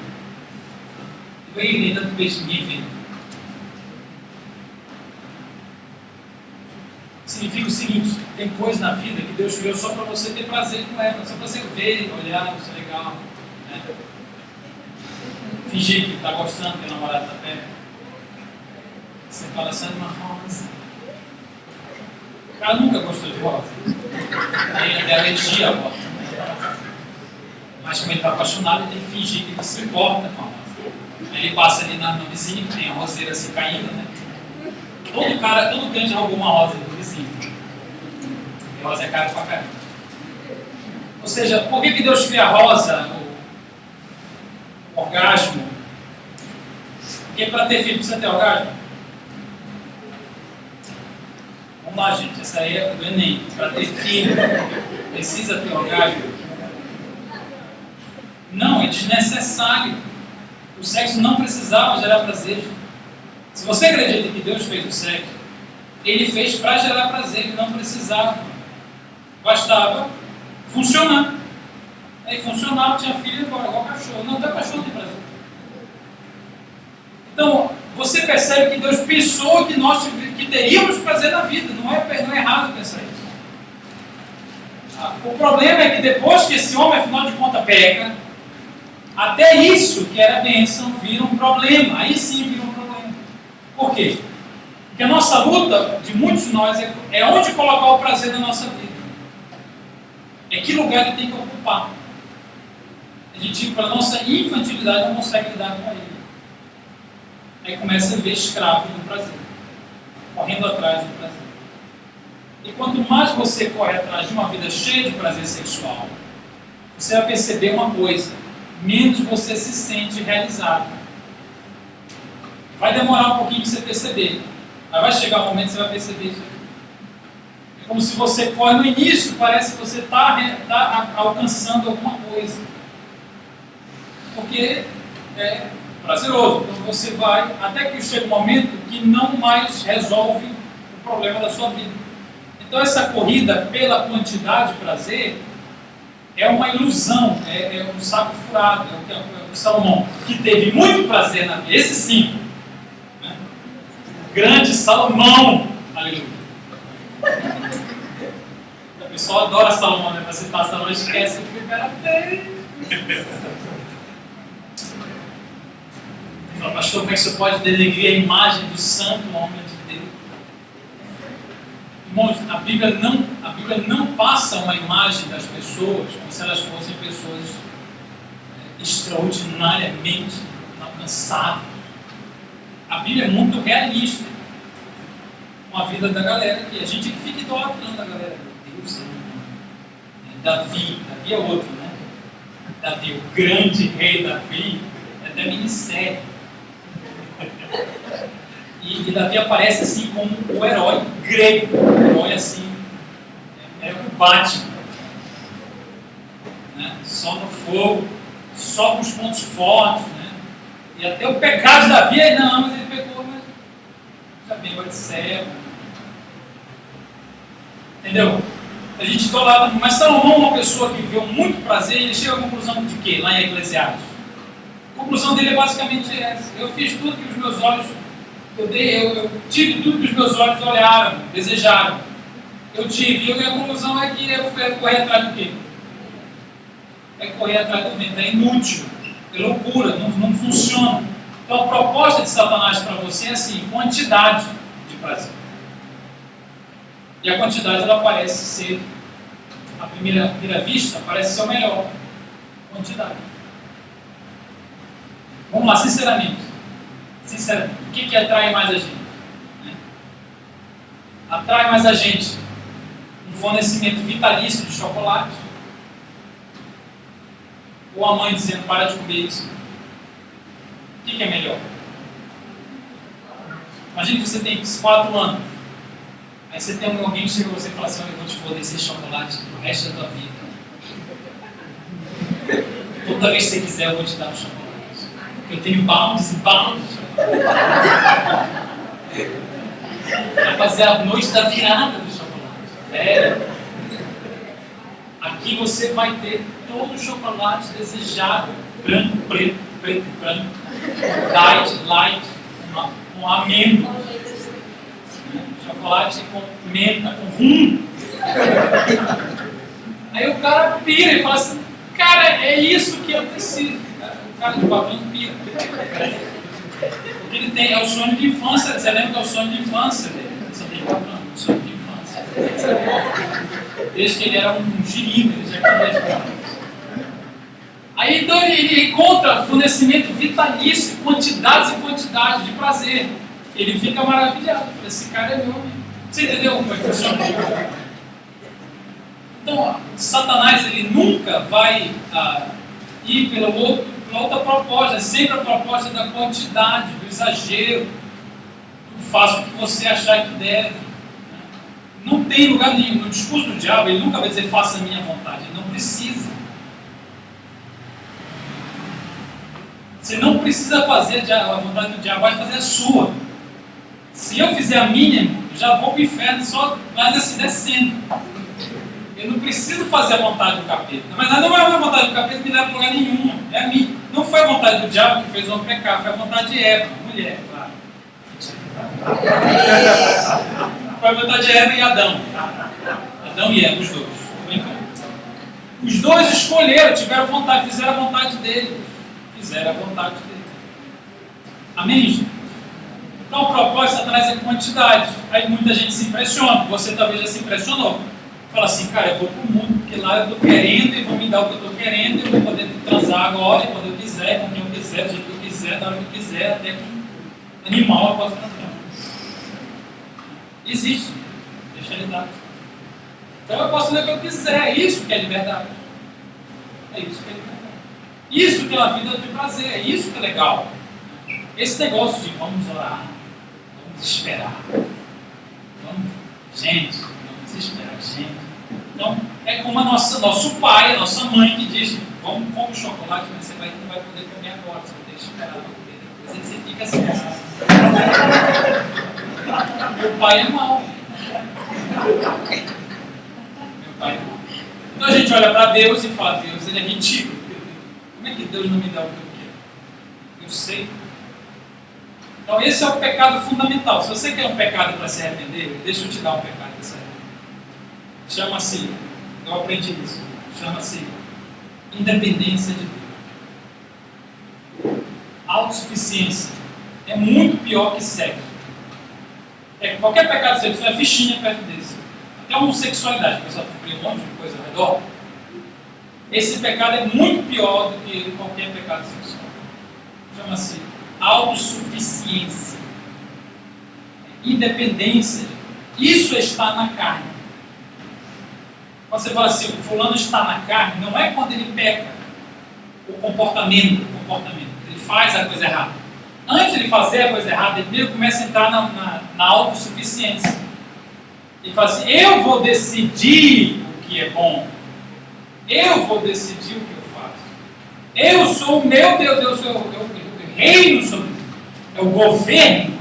E aí, nem tanto peixe ninguém vê. Significa o seguinte: tem coisa na vida que Deus criou só para você ter prazer com ela, só para você ver, olhar, isso é legal, né? Fingir que está gostando, que a namorada está perto. Você fala assim, uma rosa. O cara nunca gostou de rosa. Ele tem alergia à rosa. Mas como ele está apaixonado, ele tem que fingir que ele se importa com a rosa. Aí ele passa ali no vizinho, que tem a roseira assim caindo, né? Todo crente roubou uma rosa do vizinho. E a rosa é cara pra caramba. Ou seja, por que Deus cria a rosa, o orgasmo? Porque para ter filho precisa ter orgasmo? Vamos lá, gente, essa aí é do Enem. Para ter filho precisa ter orgasmo? Não, é desnecessário. O sexo não precisava gerar prazer. Se você acredita que Deus fez o sexo, Ele fez para gerar prazer, Ele não precisava. Bastava funcionar. Aí funcionava, tinha filho, igual cachorro. Não, até cachorro tem prazer. Então, você percebe que Deus pensou que teríamos prazer na vida. Não é errado pensar isso. O problema é que depois que esse homem, afinal de contas, peca, até isso que era bênção vira um problema. Aí sim vira um problema. Por quê? Porque a nossa luta, de muitos de nós, é onde colocar o prazer na nossa vida. É que lugar ele tem que ocupar. A gente, para a nossa infantilidade, não consegue lidar com ele. Aí começa a ver escravo do prazer, correndo atrás do prazer. E quanto mais você corre atrás de uma vida cheia de prazer sexual, você vai perceber uma coisa: menos você se sente realizado. Vai demorar um pouquinho para você perceber, mas vai chegar um momento que você vai perceber isso. É como se você corre no início, parece que você está alcançando alguma coisa, porque é prazeroso. Então você vai, até que chega um momento que não mais resolve o problema da sua vida. Então essa corrida pela quantidade de prazer é uma ilusão, é um saco furado. É o Salomão, que teve muito prazer na vida, esse sim, né? O grande Salomão, aleluia. O pessoal adora Salomão, né? Para citar Salomão, esquece o que era bem. Fala, pastor, como é que você pode denegrir a imagem do santo homem de Deus? Irmãos, a Bíblia não passa uma imagem das pessoas como se elas fossem pessoas extraordinariamente alcançadas. A Bíblia é muito realista com a vida da galera aqui. A gente que fica idolatrando a galera. Deus é Davi é outro, né? Davi, o grande rei Davi, é até minissérie. E Davi aparece assim como o herói grego, o herói assim, é o Batman, né? Só no fogo, só com os pontos fortes, né? E até o pecado de Davi, não, mas ele pecou, mas já bem, vai de céu. Entendeu? A gente idolatra, mas Salomão é uma pessoa que viveu muito prazer e ele chega à conclusão de quê? Lá em Eclesiastes. A conclusão dele é basicamente essa: eu fiz tudo que os meus olhos, eu tive tudo que os meus olhos olharam, desejaram. Eu tive, e a conclusão é que é correr atrás do quê? É correr atrás do vento, é inútil, é loucura, não funciona. Então a proposta de Satanás para você é assim: quantidade de prazer. E a quantidade, ela parece ser, à primeira vista, parece ser o melhor. Quantidade. Vamos lá, sinceramente, o que atrai mais a gente? Né? Atrai mais a gente um fornecimento vitalício de chocolate, ou a mãe dizendo, para de comer isso? O que é melhor? Imagina que você tem 4 anos, aí você tem alguém que chega a você e fala assim: eu vou te fornecer chocolate pro resto da tua vida. Toda vez que você quiser, eu vou te dar um chocolate. Eu tenho baldes e baldes. Vai fazer a noite da virada do chocolate. Aqui você vai ter todo o chocolate desejado. Branco, preto, preto, branco. Light, com amêndoas. Chocolate com menta, com rum. Aí o cara pira e fala assim, cara, é isso que eu preciso. O cara do papel pira. Porque ele tem, é o sonho de infância. Você lembra que é o sonho de infância dele? Você tem o sonho de infância. Desde que ele era um girino, ele já queria jogar. Aí então ele encontra fornecimento vitalício, quantidades e quantidades de prazer. Ele fica maravilhado. Esse cara é meu amigo. Você entendeu como é que funciona? Então, Satanás ele nunca vai ir pela outra proposta. É sempre a proposta da quantidade, do exagero. Faça o que você achar que deve. Não tem lugar nenhum. No discurso do diabo, ele nunca vai dizer faça a minha vontade. Ele não precisa. Você não precisa fazer a vontade do diabo, vai fazer a sua. Se eu fizer a minha, eu já vou para o inferno, só mais assim descendo. Eu não preciso fazer a vontade do capeta. Na verdade, não é a vontade do capeta que me leva a lugar nenhum. É a minha. Não foi a vontade do diabo que fez o homem pecar, foi a vontade de Eva, mulher, claro. Foi a vontade de Eva e Adão. Adão e Eva, os dois. Os dois escolheram, tiveram vontade, fizeram a vontade dele. Fizeram a vontade dele. Amém, gente? Então, o propósito de Satanás é quantidade. Aí muita gente se impressiona. Você talvez já se impressionou. Fala assim, cara, eu vou para o mundo, porque lá eu estou querendo e vou me dar o que eu estou querendo, eu vou poder transar agora, quando eu quiser, com quem eu quiser, do jeito que eu quiser, da hora que eu quiser, até com animal eu posso transar. Existe. Deixa ele dar. Então eu posso fazer o que eu quiser. É isso que é liberdade. É isso que é liberdade. Isso que é a vida de prazer. É isso que é legal. Esse negócio de vamos orar, vamos esperar. Gente, vamos esperar, gente. Então, é como nosso pai, a nossa mãe que diz, vamos comer chocolate, mas você não vai poder comer agora, você vai ter que esperar para comer. Depois você fica assim. Meu pai é mau. Meu pai é mau. Então a gente olha para Deus e fala, Deus, ele é ridículo. Como é que Deus não me dá o que eu quero? Eu sei. Então esse é o pecado fundamental. Se você quer um pecado para se arrepender, deixa eu te dar um pecado para se arrepender. Chama-se, eu aprendi isso, chama-se independência de Deus. Autossuficiência é muito pior que sexo. Qualquer pecado sexual é fichinha perto desse. Até a homossexualidade, o pessoal tem um monte de coisa ao redor. Esse pecado é muito pior do que qualquer pecado sexual. Chama-se autossuficiência. Independência. Isso está na carne. Quando você fala assim, o fulano está na carne, não é quando ele peca. O comportamento. Ele faz a coisa errada. Antes de fazer a coisa errada, ele primeiro começa a entrar na autossuficiência. Ele fala assim, eu vou decidir o que é bom. Eu vou decidir o que eu faço. Eu sou o meu Deus, eu reino sobre mim. É o governo.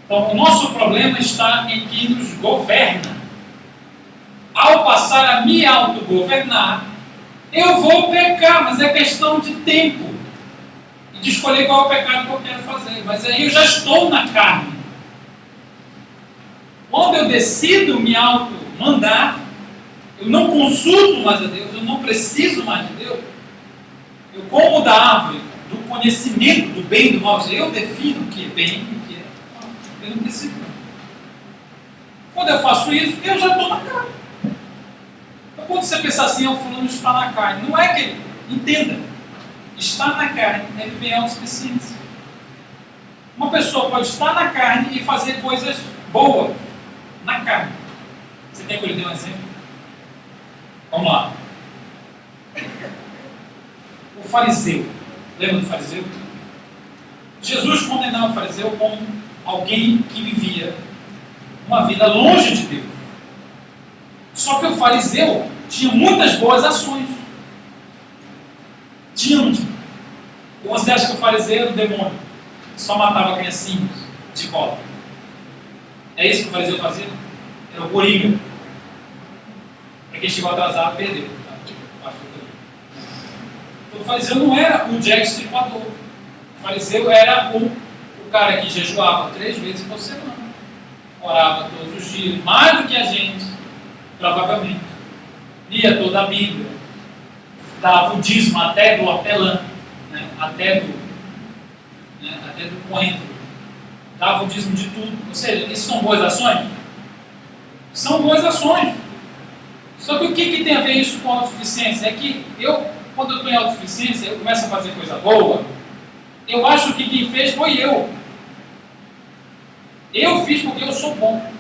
Então, o nosso problema está em que nos governa. Ao passar a me autogovernar, eu vou pecar, mas é questão de tempo. E de escolher qual é o pecado que eu quero fazer. Mas aí eu já estou na carne. Quando eu decido me auto-mandar, eu não consulto mais a Deus, eu não preciso mais de Deus. Eu como da árvore do conhecimento do bem e do mal. Eu defino o que é bem e o que é mal. Eu não preciso. Quando eu faço isso, eu já estou na carne. Então, quando você pensar assim, o fulano está na carne, não é que ele entenda. Estar na carne é viver autossuficiência. Uma pessoa pode estar na carne e fazer coisas boas na carne. Você quer que eu lhe dê um exemplo? Vamos lá. O fariseu. Lembra do fariseu? Jesus condenava o fariseu como alguém que vivia uma vida longe de Deus. Só que o fariseu tinha muitas boas ações. O Ou você acha que o fariseu era o demônio? Só matava criancinhas de cola. É isso que o fariseu fazia? Era o coringa. Para quem chegou atrasado, perdeu. Tá? O fariseu não era o Jack Stripador. O fariseu era o cara que jejuava 3 vezes por semana. Orava todos os dias, mais do que a gente, provavelmente. Lia toda a Bíblia. Dava o dízimo até do hortelã, né? até do coentro. Dava o dízimo de tudo. Ou seja, isso são boas ações? São boas ações. Só que o que tem a ver isso com autossuficiência? É que quando eu estou em autossuficiência, eu começo a fazer coisa boa, eu acho que quem fez foi eu. Eu fiz porque eu sou bom.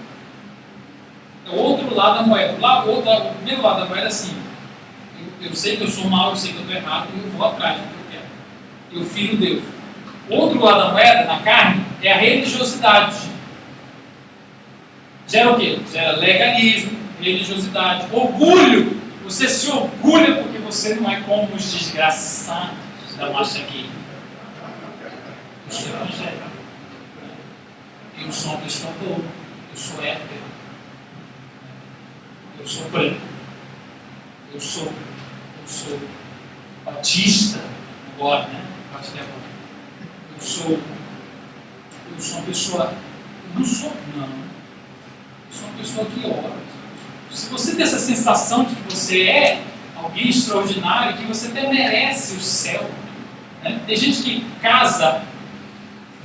É o outro lado da moeda. O primeiro lado da moeda é assim. Eu sei que eu sou mal, eu sei que eu estou errado, e eu vou atrás do que eu quero. Eu filho Deus. O outro lado da moeda, na carne, é a religiosidade. Gera o quê? Gera legalismo, religiosidade, orgulho. Você se orgulha porque você não é como os desgraçados da nossa aqui. Eu sou evangélico. Eu sou uma pessoa boa. Eu sou hétero. Eu sou branco. Eu sou batista agora, né? Batista agora. Eu sou uma pessoa. Eu não sou, não. Eu sou uma pessoa que ora. Se você tem essa sensação de que você é alguém extraordinário, que você até merece o céu. Né? Tem gente que casa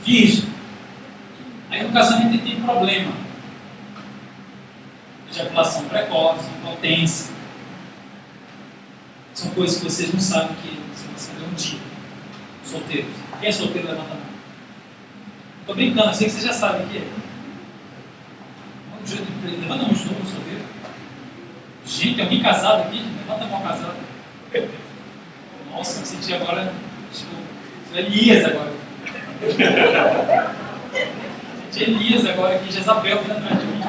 virgem. Aí no casamento tem problema. Ejaculação precoce, impotência. São coisas que vocês não sabem que você deu um dia. Solteiros. Quem é solteiro, levanta a mão. Estou brincando, eu sei que vocês já sabem o que é. Levanta a mão de novo, solteiro. Gente, tem alguém casado aqui? Levanta a mão casado. Nossa, me senti agora. Tipo, Elias agora. Elias agora aqui, Jezabel vindo atrás de mim.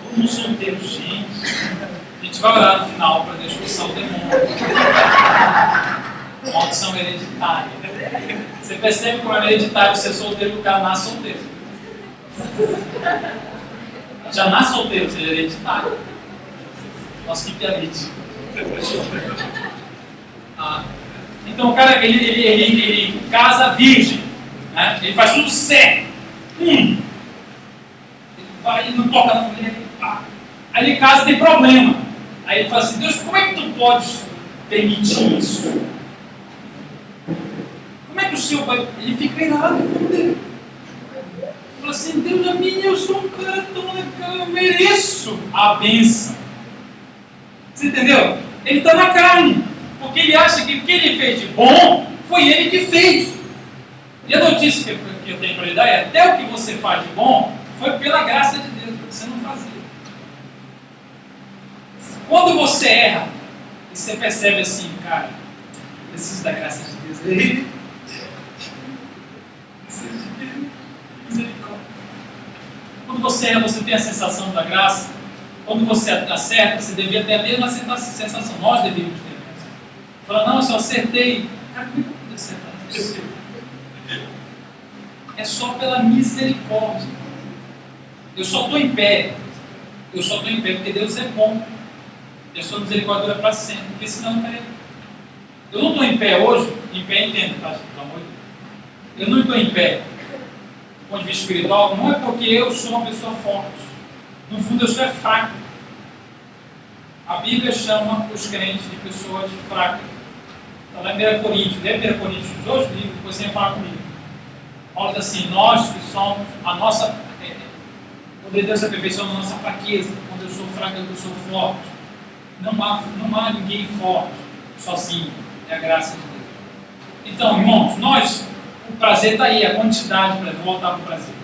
Todo mundo solteiro, gente. A gente vai orar no final para Deus expulsar o demônio. Maldição hereditária. Você percebe como é hereditário ser solteiro, o cara nasce solteiro. Já nasce solteiro, seja hereditário. Nossa, que piadite. Então o cara, ele casa virgem. Né? Ele faz tudo certo. Ele vai e não toca na mulher. Aí ele casa e tem problema. Aí ele fala assim: Deus, como é que tu podes permitir isso? Como é que o Senhor vai. Ele fica irado com Deus. Ele fala assim: Deus, a mim, eu sou um cara tão legal, eu mereço a bênção. Você entendeu? Ele está na carne. Porque ele acha que o que ele fez de bom foi ele que fez. E a notícia que eu tenho para lhe dar é: até o que você faz de bom foi pela graça de Deus, você não fazia. Quando você erra, e você percebe assim, cara, eu preciso da graça de Deus. Misericórdia. Quando você erra, você tem a sensação da graça. Quando você acerta, você devia ter a mesma sensação. Nós devíamos ter. Fala, não, eu só acertei. Cara, como é que eu pude acertar? É só pela misericórdia. Eu só estou em pé. Eu só estou em pé porque Deus é bom. E a sua misericórdia dura para sempre. Porque senão não estaria. Eu não estou em pé hoje. Em pé, entenda, tá? Pelo amor de Deus. Eu não estou em pé. Do ponto de vista espiritual, não é porque eu sou uma pessoa forte. No fundo, eu sou fraco. A Bíblia chama os crentes de pessoas fracas. Está lá em 1 Coríntios. Lê 1 Coríntios 2 livros, depois você vai falar comigo. Paulo diz assim: nós que somos a nossa. Poder Deus se aperfeiçoa na nossa fraqueza. Quando eu sou fraco, eu sou forte. Não há ninguém forte sozinho. É a graça de Deus. Então, irmãos, o prazer está aí, a quantidade, para voltar para o prazer.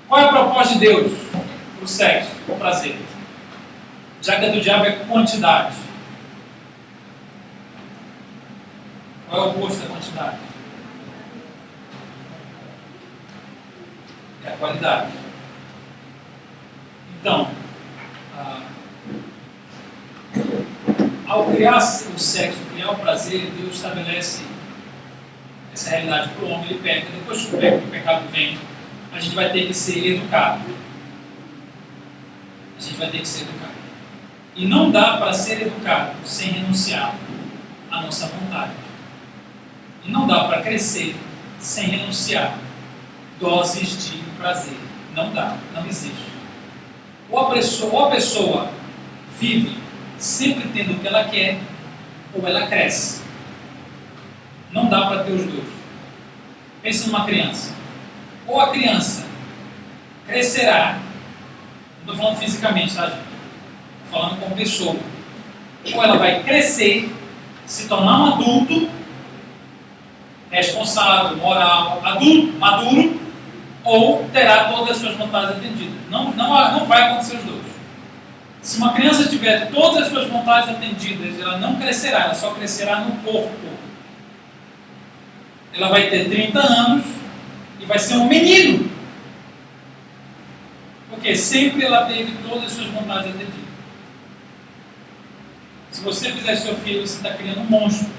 Qual é a proposta de Deus para o sexo, para o prazer? Já que a do diabo é quantidade. Qual é o oposto da quantidade? É a qualidade. Então, Ao criar o sexo, criar o prazer, Deus estabelece essa realidade para o homem, ele peca. Depois que o pecado vem, a gente vai ter que ser educado. A gente vai ter que ser educado. E não dá para ser educado sem renunciar à nossa vontade. E não dá para crescer sem renunciar doses de prazer. Não dá, não existe. Ou a pessoa vive sempre tendo o que ela quer, ou ela cresce. Não dá para ter os dois. Pense numa criança. Ou a criança crescerá, não estou falando fisicamente, tá, gente? Estou falando como pessoa. Ou ela vai crescer, se tornar um adulto, responsável, moral, adulto, maduro, ou terá todas as suas vontades atendidas. Não vai acontecer os dois. Se uma criança tiver todas as suas vontades atendidas, ela não crescerá, ela só crescerá no corpo. Ela vai ter 30 anos e vai ser um menino. Porque sempre ela teve todas as suas vontades atendidas. Se você fizer seu filho, você está criando um monstro.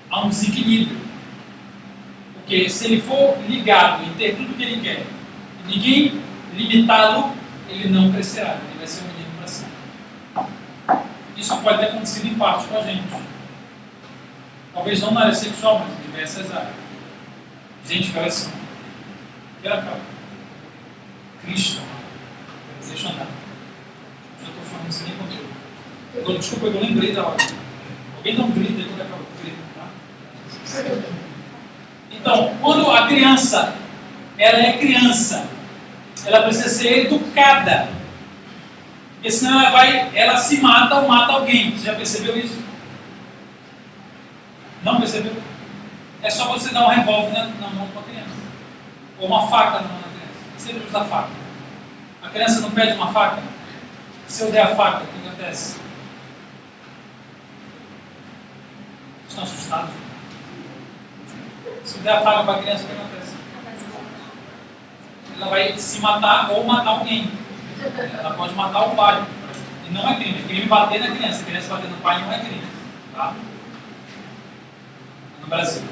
Há um desequilíbrio. Porque se ele for ligado em ter tudo o que ele quer, e ninguém limitá-lo, ele não crescerá. Ele vai ser um menino para sempre. Isso pode ter acontecido em parte com a gente. Talvez não na área sexual, mas em diversas áreas. Gente, que assim. Quero acabar. Cristo, deixa eu andar. Já estou falando isso nem conteúdo. Desculpa, eu lembrei da hora. Alguém não grita quando acaba o grito, tá? Então, quando a criança, ela é criança, ela precisa ser educada. Porque senão ela se mata ou mata alguém. Você já percebeu isso? Não percebeu? É só você dar um revólver na mão para a criança. Ou uma faca na mão da criança. Sempre usa faca. A criança não pede uma faca? Se eu der a faca, o que acontece? Estão assustados? Se eu der a faca para a criança, o que acontece? Ela vai se matar ou matar alguém. Ela pode matar o pai. E não é crime. É crime bater na criança. A criança bater no pai não é crime. Tá? No Brasil.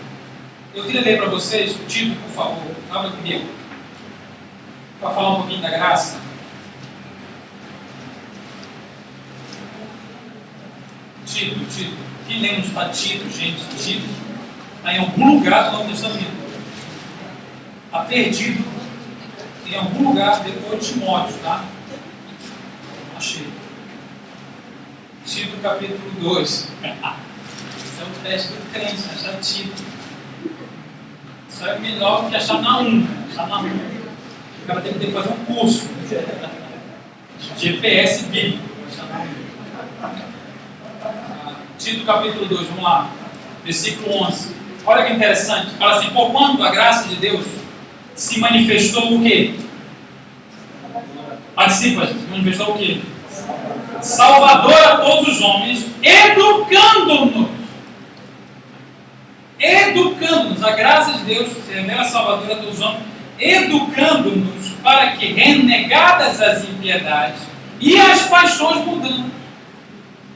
Eu queria ler para vocês o Tito, por favor. Abra comigo. Para falar um pouquinho da graça. Tito. Quem lembra de estar Tito, gente? Tito está em algum lugar do Novo Testamento. Está perdido em algum lugar depois de Timóteo, tá? Achei. Tito capítulo 2. Isso é um teste do crente, achar Tito. Isso é melhor do que achar na 1. Achar na 1. O cara tem que fazer um curso. GPS bíblico. Tito capítulo 2, vamos lá. Versículo 11. Olha que interessante. Fala assim: por quando a graça de Deus se manifestou o quê? Participa, gente. Se manifestou o quê? Salvador a todos os homens, educando-nos. Educando-nos. A graça de Deus se revela salvadora a todos os homens, educando-nos para que, renegadas as impiedades e as paixões mundanas,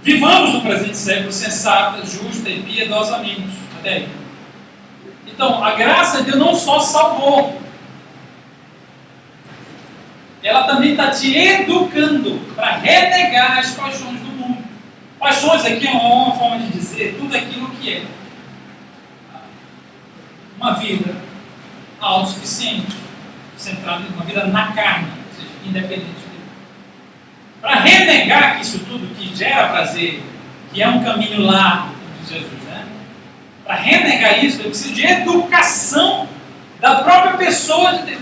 vivamos no presente século sensata, justa e piedosamente. Até aí. Então, a graça de Deus não só salvou, ela também está te educando para renegar as paixões do mundo. Paixões aqui é uma forma de dizer tudo aquilo que é uma vida autossuficiente, centrada em uma vida na carne, ou seja, independente de Deus. Para renegar que isso tudo que gera prazer, que é um caminho largo de Jesus, né? Para renegar isso, eu preciso de educação da própria pessoa de Deus.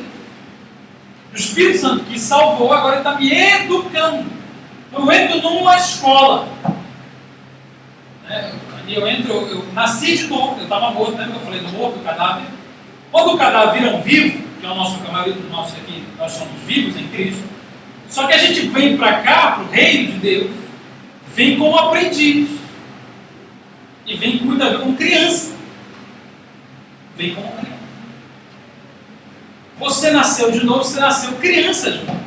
O Espírito Santo que salvou, agora está me educando. Eu entro numa escola. Eu nasci de novo, eu estava morto, lembra que eu falei do morto, do cadáver? Quando o cadáver vira um vivo, que é o nosso, a maioria dos nossos aqui, nós somos vivos em Cristo, só que a gente vem para cá, para o reino de Deus, vem como aprendiz. E vem muitas vezes como criança. Vem como criança. Você nasceu de novo, você nasceu criança de novo.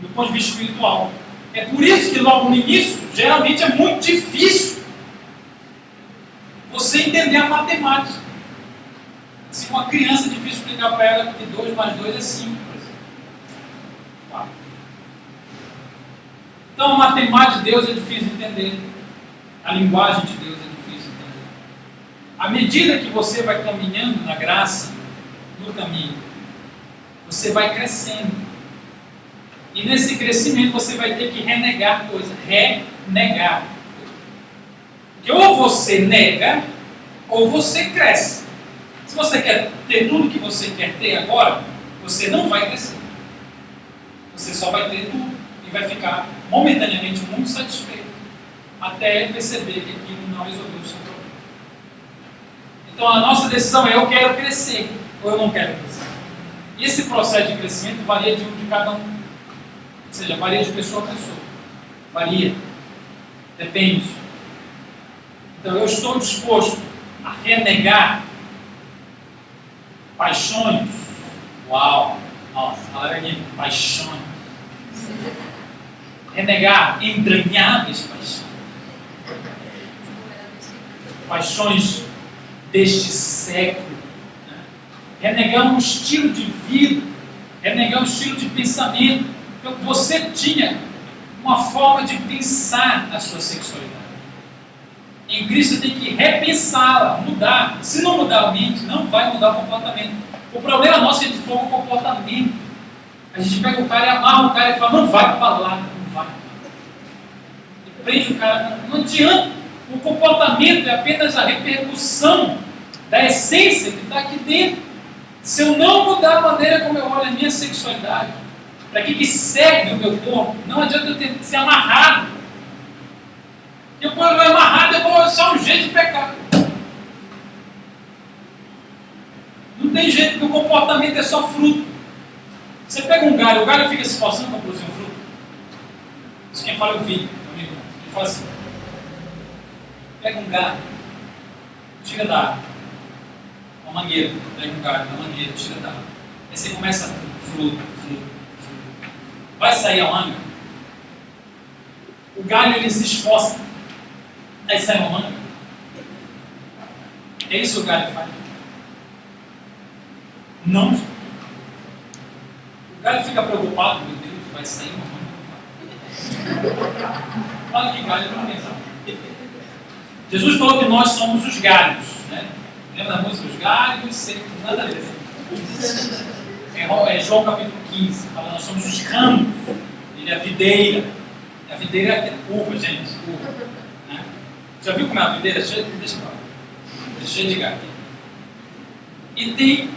Do ponto de vista espiritual. É por isso que logo no início, geralmente é muito difícil você entender a matemática. Se uma criança é difícil explicar para ela que 2 mais 2 é 5, por exemplo. Tá. Então a matemática de Deus é difícil de entender. A linguagem de Deus é difícil de entender. À medida que você vai caminhando na graça, no caminho, você vai crescendo. E nesse crescimento você vai ter que renegar coisas. Renegar. Porque ou você nega, ou você cresce. Se você quer ter tudo que você quer ter agora, você não vai crescer. Você só vai ter tudo e vai ficar momentaneamente muito satisfeito, até perceber que aquilo não resolveu o seu problema. Então a nossa decisão é: eu quero crescer ou eu não quero crescer. E esse processo de crescimento varia de cada um. Ou seja, varia de pessoa a pessoa. Varia. Depende. Então eu estou disposto a renegar paixões. Uau! Nossa, galera aqui, paixões. Renegar entranháveis paixões. Paixões deste século. Né? Renegar um estilo de vida. Renegar um estilo de pensamento. Então você tinha uma forma de pensar a sua sexualidade. Em Cristo tem que repensá-la, mudar. Se não mudar a mente, não vai mudar o comportamento. O problema nosso é que a gente forma o comportamento. A gente pega o cara e amarra o cara e fala: não vai para lá, não vai. E prende o cara. Não adianta. O comportamento é apenas a repercussão da essência que está aqui dentro. Se eu não mudar a maneira como eu olho a minha sexualidade, para que serve o meu corpo, não adianta eu ter que ser amarrado. Eu quando eu vou amarrado, eu vou achar um jeito de pecar. Não tem jeito, porque o comportamento é só fruto. Você pega um galho, o galho fica se esforçando para produzir um fruto. Isso quem fala é o filho, amigo. Ele fala assim: pega um galho, tira da água. Uma mangueira, pega um galho, uma mangueira, tira da água. Aí você começa fruto. Vai sair a manga. O galho ele se esforça. Aí sai uma manga. É isso que o galho faz. Não. O galho fica preocupado: meu Deus, vai sair uma manga. Olha que galho não pensa. Jesus falou que nós somos os galhos. Né? Lembra da música? Os galhos secos. Nada a ver. É João capítulo 15, fala: nós somos os ramos, ele é a videira. A videira é uva, gente, uva. Né? Já viu como é a videira? Deixa de galho. E tem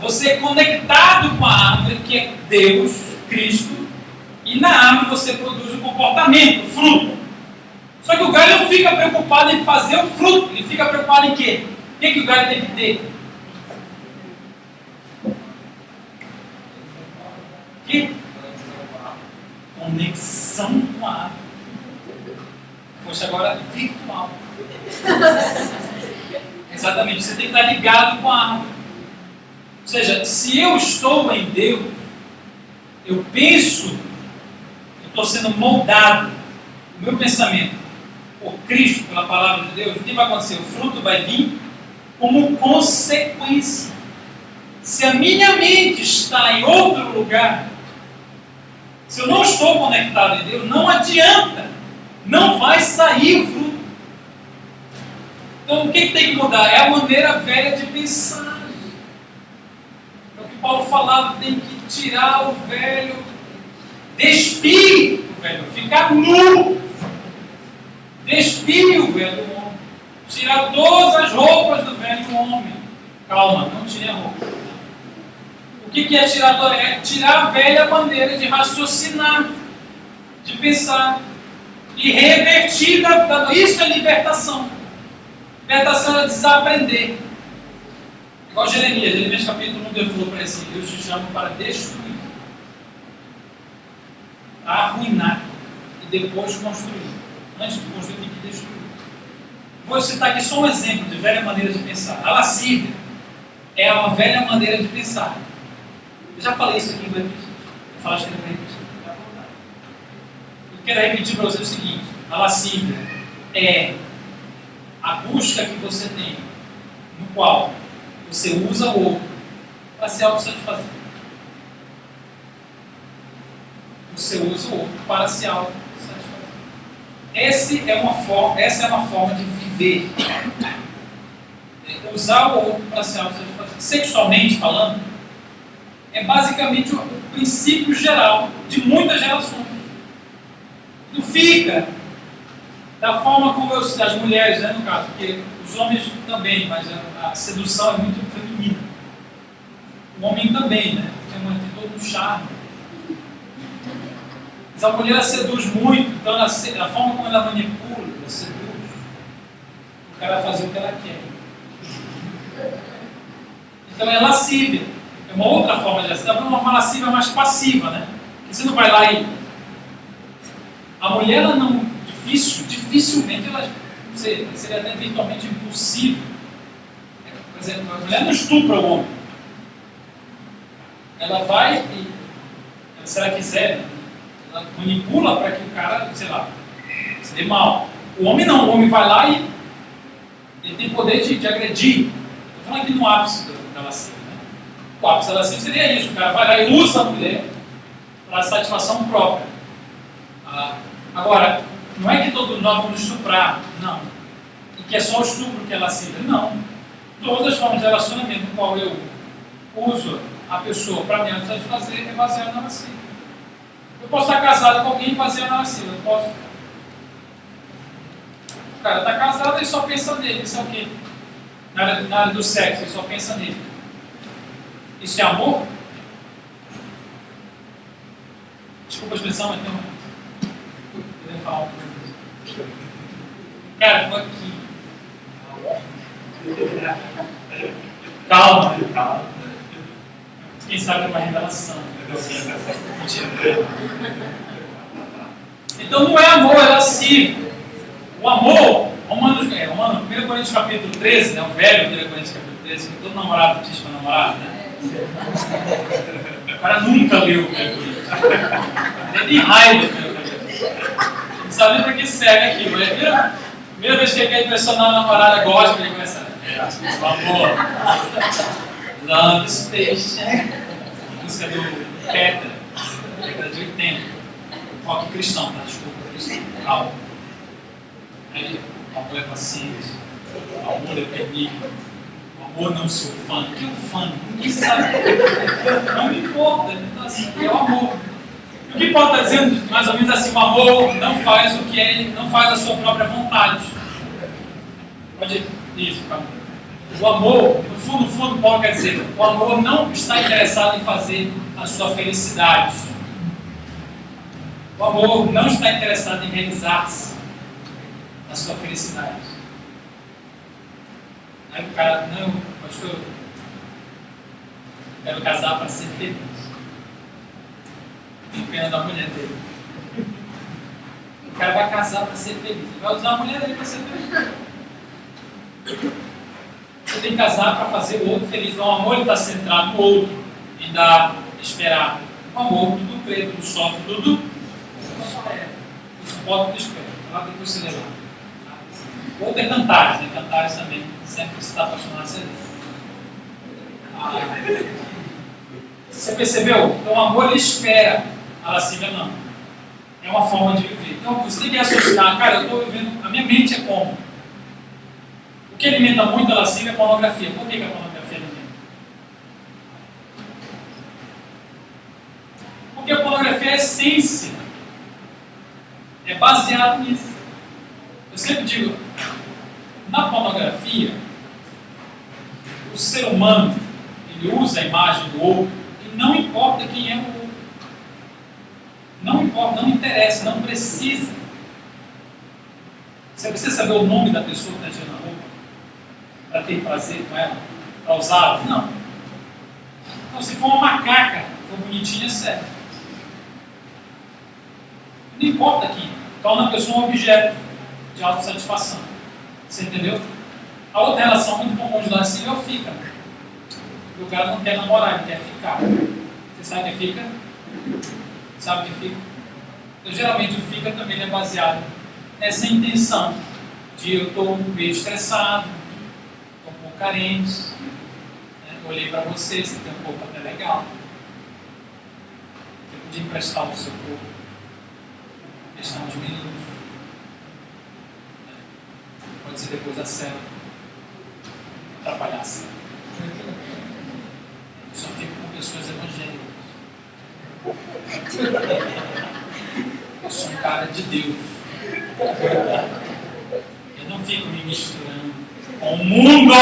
você é conectado com a árvore, que é Deus, Cristo, e na árvore você produz o comportamento, o fruto. Só que o galho não fica preocupado em fazer o fruto, ele fica preocupado em quê? O que o galho tem que ter? Que? Conexão com a árvore. Poxa, agora virtual. Exatamente, você tem que estar ligado com a árvore. Ou seja, se eu estou em Deus, eu penso, eu estou sendo moldado, o meu pensamento, por Cristo, pela palavra de Deus, o que vai acontecer? O fruto vai vir como consequência. Se a minha mente está em outro lugar, se eu não estou conectado em Deus, não adianta, não vai sair o fruto. Então o que tem que mudar? É a maneira velha de pensar. É o que Paulo falava: tem que tirar o velho, despir o velho, ficar nu, despir o velho homem, tirar todas as roupas do velho homem. Calma, não tire a roupa. O que é tirar? É tirar a velha maneira de raciocinar, de pensar, e revertir. Isso é libertação. Libertação é desaprender. Igual Jeremias capítulo 1, Deus falou para ele assim: Deus te chama para destruir, para arruinar e depois construir. Antes de construir, tem que destruir. Vou citar aqui só um exemplo de velha maneira de pensar. A lascívia é uma velha maneira de pensar. Eu já falei isso aqui em Brasil. Eu falo, acho que ele vai repetir. quero repetir para você o seguinte: a lascívia é a busca que você tem, no qual você usa o outro para se autossatisfazer. Você usa o outro para se autossatisfazer. Essa é uma forma de viver. Usar o outro para se autossatisfazer. Sexualmente falando, é basicamente o princípio geral de muitas relações. Não fica da forma como as mulheres, né, no caso, porque os homens também, mas a sedução é muito feminina. O homem também, né? Tem todo um charme. Mas a mulher seduz muito, então a forma como ela manipula, ela seduz, o cara vai fazer o que ela quer. Então é lascívia. É uma outra forma de lascívia. Uma lascívia mais passiva, né? Porque você não vai lá e... A mulher, ela não... Dificilmente ela... Seria até eventualmente impossível. Por exemplo, a mulher não estupra o homem. Ela vai e... Se ela quiser, né? Ela manipula para que o cara, sei lá, se dê mal. O homem não. O homem vai lá e... Ele tem poder de agredir. Estou falando aqui no ápice da lascívia. O ápice da lascívia seria isso: o cara vai lá e usa a mulher para satisfação própria. Agora, não é que todos nós vamos estuprar, não. E que é só o estupro que é lascívia, não. Todas as formas de relacionamento no qual eu uso a pessoa para me satisfazer é baseado na lascívia. Eu posso estar casado com alguém baseado na lascívia. Eu posso. O cara está casado e só pensa nele. Isso é o quê? Na área do sexo, ele só pensa nele. Isso é amor? Desculpa a expressão, mas não. Eu ia falar uma coisa. Cara, eu estou aqui. Calma. Quem sabe é uma revelação. Então não é amor, é lascívia. O amor, 1 Coríntios capítulo 13, né, o velho 1 Coríntios capítulo 13, que todo namorado diz para namorado, né? O cara nunca leu o 1 Coríntios. Ele é de raiva do 1 Coríntios. Não sabe nem para que serve aquilo. A primeira vez que ele quer impressionar a namorada, gosta, ele começa o amor. Love Station. Música do Peter, década de 80. Rock cristão, tá? Desculpa, cristão. Calma. Aí, o amor é paciente, o amor é benigno, o amor não se ufana. O que é ufana? Ninguém sabe. Não importa, então, assim, é o amor. O que Paulo está dizendo, mais ou menos assim: o amor não faz o que ele não faz a sua própria vontade. Pode isso, calma. O amor, no fundo, Paulo quer dizer: o amor não está interessado em fazer a sua felicidade. O amor não está interessado em realizar-se a sua felicidade. Aí o cara, não, pastor, eu quero casar para ser feliz. Tem pena da mulher dele. O cara vai casar para ser feliz. Ele vai usar a mulher dele para ser feliz. Você tem que casar para fazer o outro feliz. Não, o amor está centrado no outro, em dar, esperar. O amor, tudo crê, tudo sofre, tudo suporta, tudo espera. Lá depois você leva. O outro é Cantares, né? Cantares também. Sempre que você está apaixonado, você leva. Você percebeu? Então o amor ele espera. A lascívia não. É uma forma de viver. Então você tem que associar. Cara, eu estou vivendo. A minha mente é como? O que alimenta muito a lascívia é a pornografia. Por que a pornografia alimenta? Porque a pornografia é a essência. É baseado nisso. Eu sempre digo, na pornografia, o ser humano, ele usa a imagem do outro e não importa quem é o outro. Não importa, não interessa, não precisa. Você precisa saber o nome da pessoa que está tirando a roupa para ter prazer com ela, para usá-la? Não. Então, se for uma macaca, for bonitinha, é certo. Não importa quem. Torna a pessoa um objeto de autossatisfação. Você entendeu? A outra relação muito comum de lascívia é o fica. O cara não quer namorar, ele quer ficar. Você sabe o que fica? Sabe o que fica? Então, geralmente o fica também é baseado nessa intenção de eu estou meio estressado, estou um pouco carente, né? Olhei para você, você tem um corpo até legal. Eu podia emprestar o seu corpo, questão de minutos. Né? Pode ser depois da cela, atrapalhar a cela. Eu só fico com pessoas evangélicas. Eu sou um cara de Deus. Eu não fico me misturando com o mundo.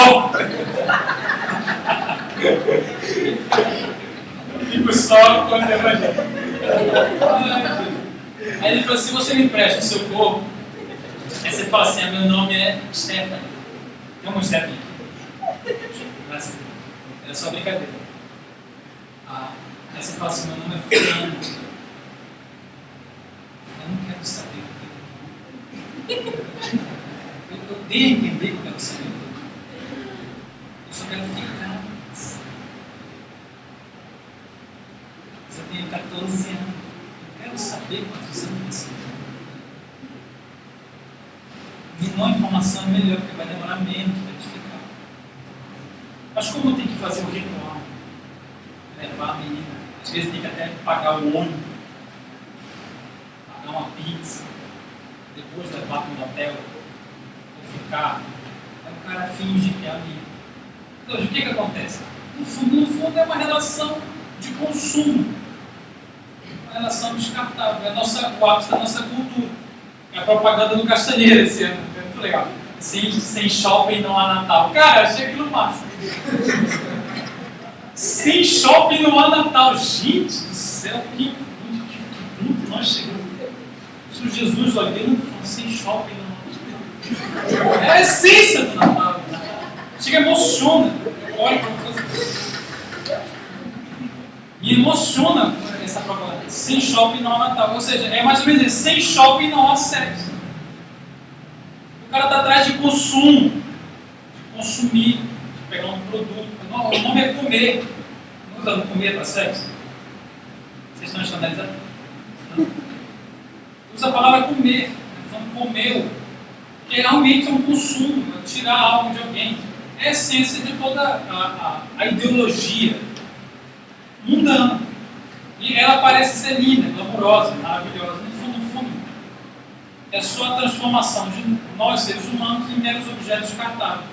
Eu fico só com os evangélicos. Aí ele falou assim: você me empresta o seu corpo? Aí você fala assim: meu nome é Stephanie. Tem uma Stephanie aqui? Era só brincadeira. Aí você fala assim: meu nome é Fulano. Eu não quero saber o que eu dei a entender que eu quero saber. Eu só quero ficar. Eu tenho 14 anos. Eu quero saber quantos anos você tem. Menor informação é melhor, porque vai demorar menos para edificar. Mas como tem que fazer o ritual? Levar a menina. Às vezes tem que até pagar o ônibus, pagar uma pizza, depois levar para um hotel, ou ficar. Aí o cara finge que é amigo. Então, o que acontece? No fundo é uma relação de consumo, uma relação descartável. É o ápice da nossa cultura. É a propaganda do Castanheira esse ano, é muito legal. Sem shopping não há Natal. Cara, achei aquilo massa. Sem shopping não há Natal. Gente do céu, que ponto nós chegamos. Se Jesus olhando e falando, sem shopping não há Natal. É a essência do Natal. Chega, emociona. Olha como fazer. Me emociona essa propaganda. Sem shopping não há Natal. Ou seja, é mais ou menos isso. Sem shopping não há sexo. O cara está atrás de consumo, de consumir, de pegar um produto. O nome é comer. Não usa comer para sexo? Vocês estão escandalizados? Não. Usa a palavra comer. Então, comeu. Que realmente é um consumo, é tirar algo de alguém. É a essência de toda a ideologia mundana. E ela parece ser linda, glamourosa, maravilhosa. No fundo, é só a transformação de nós, seres humanos, em meros objetos descartáveis.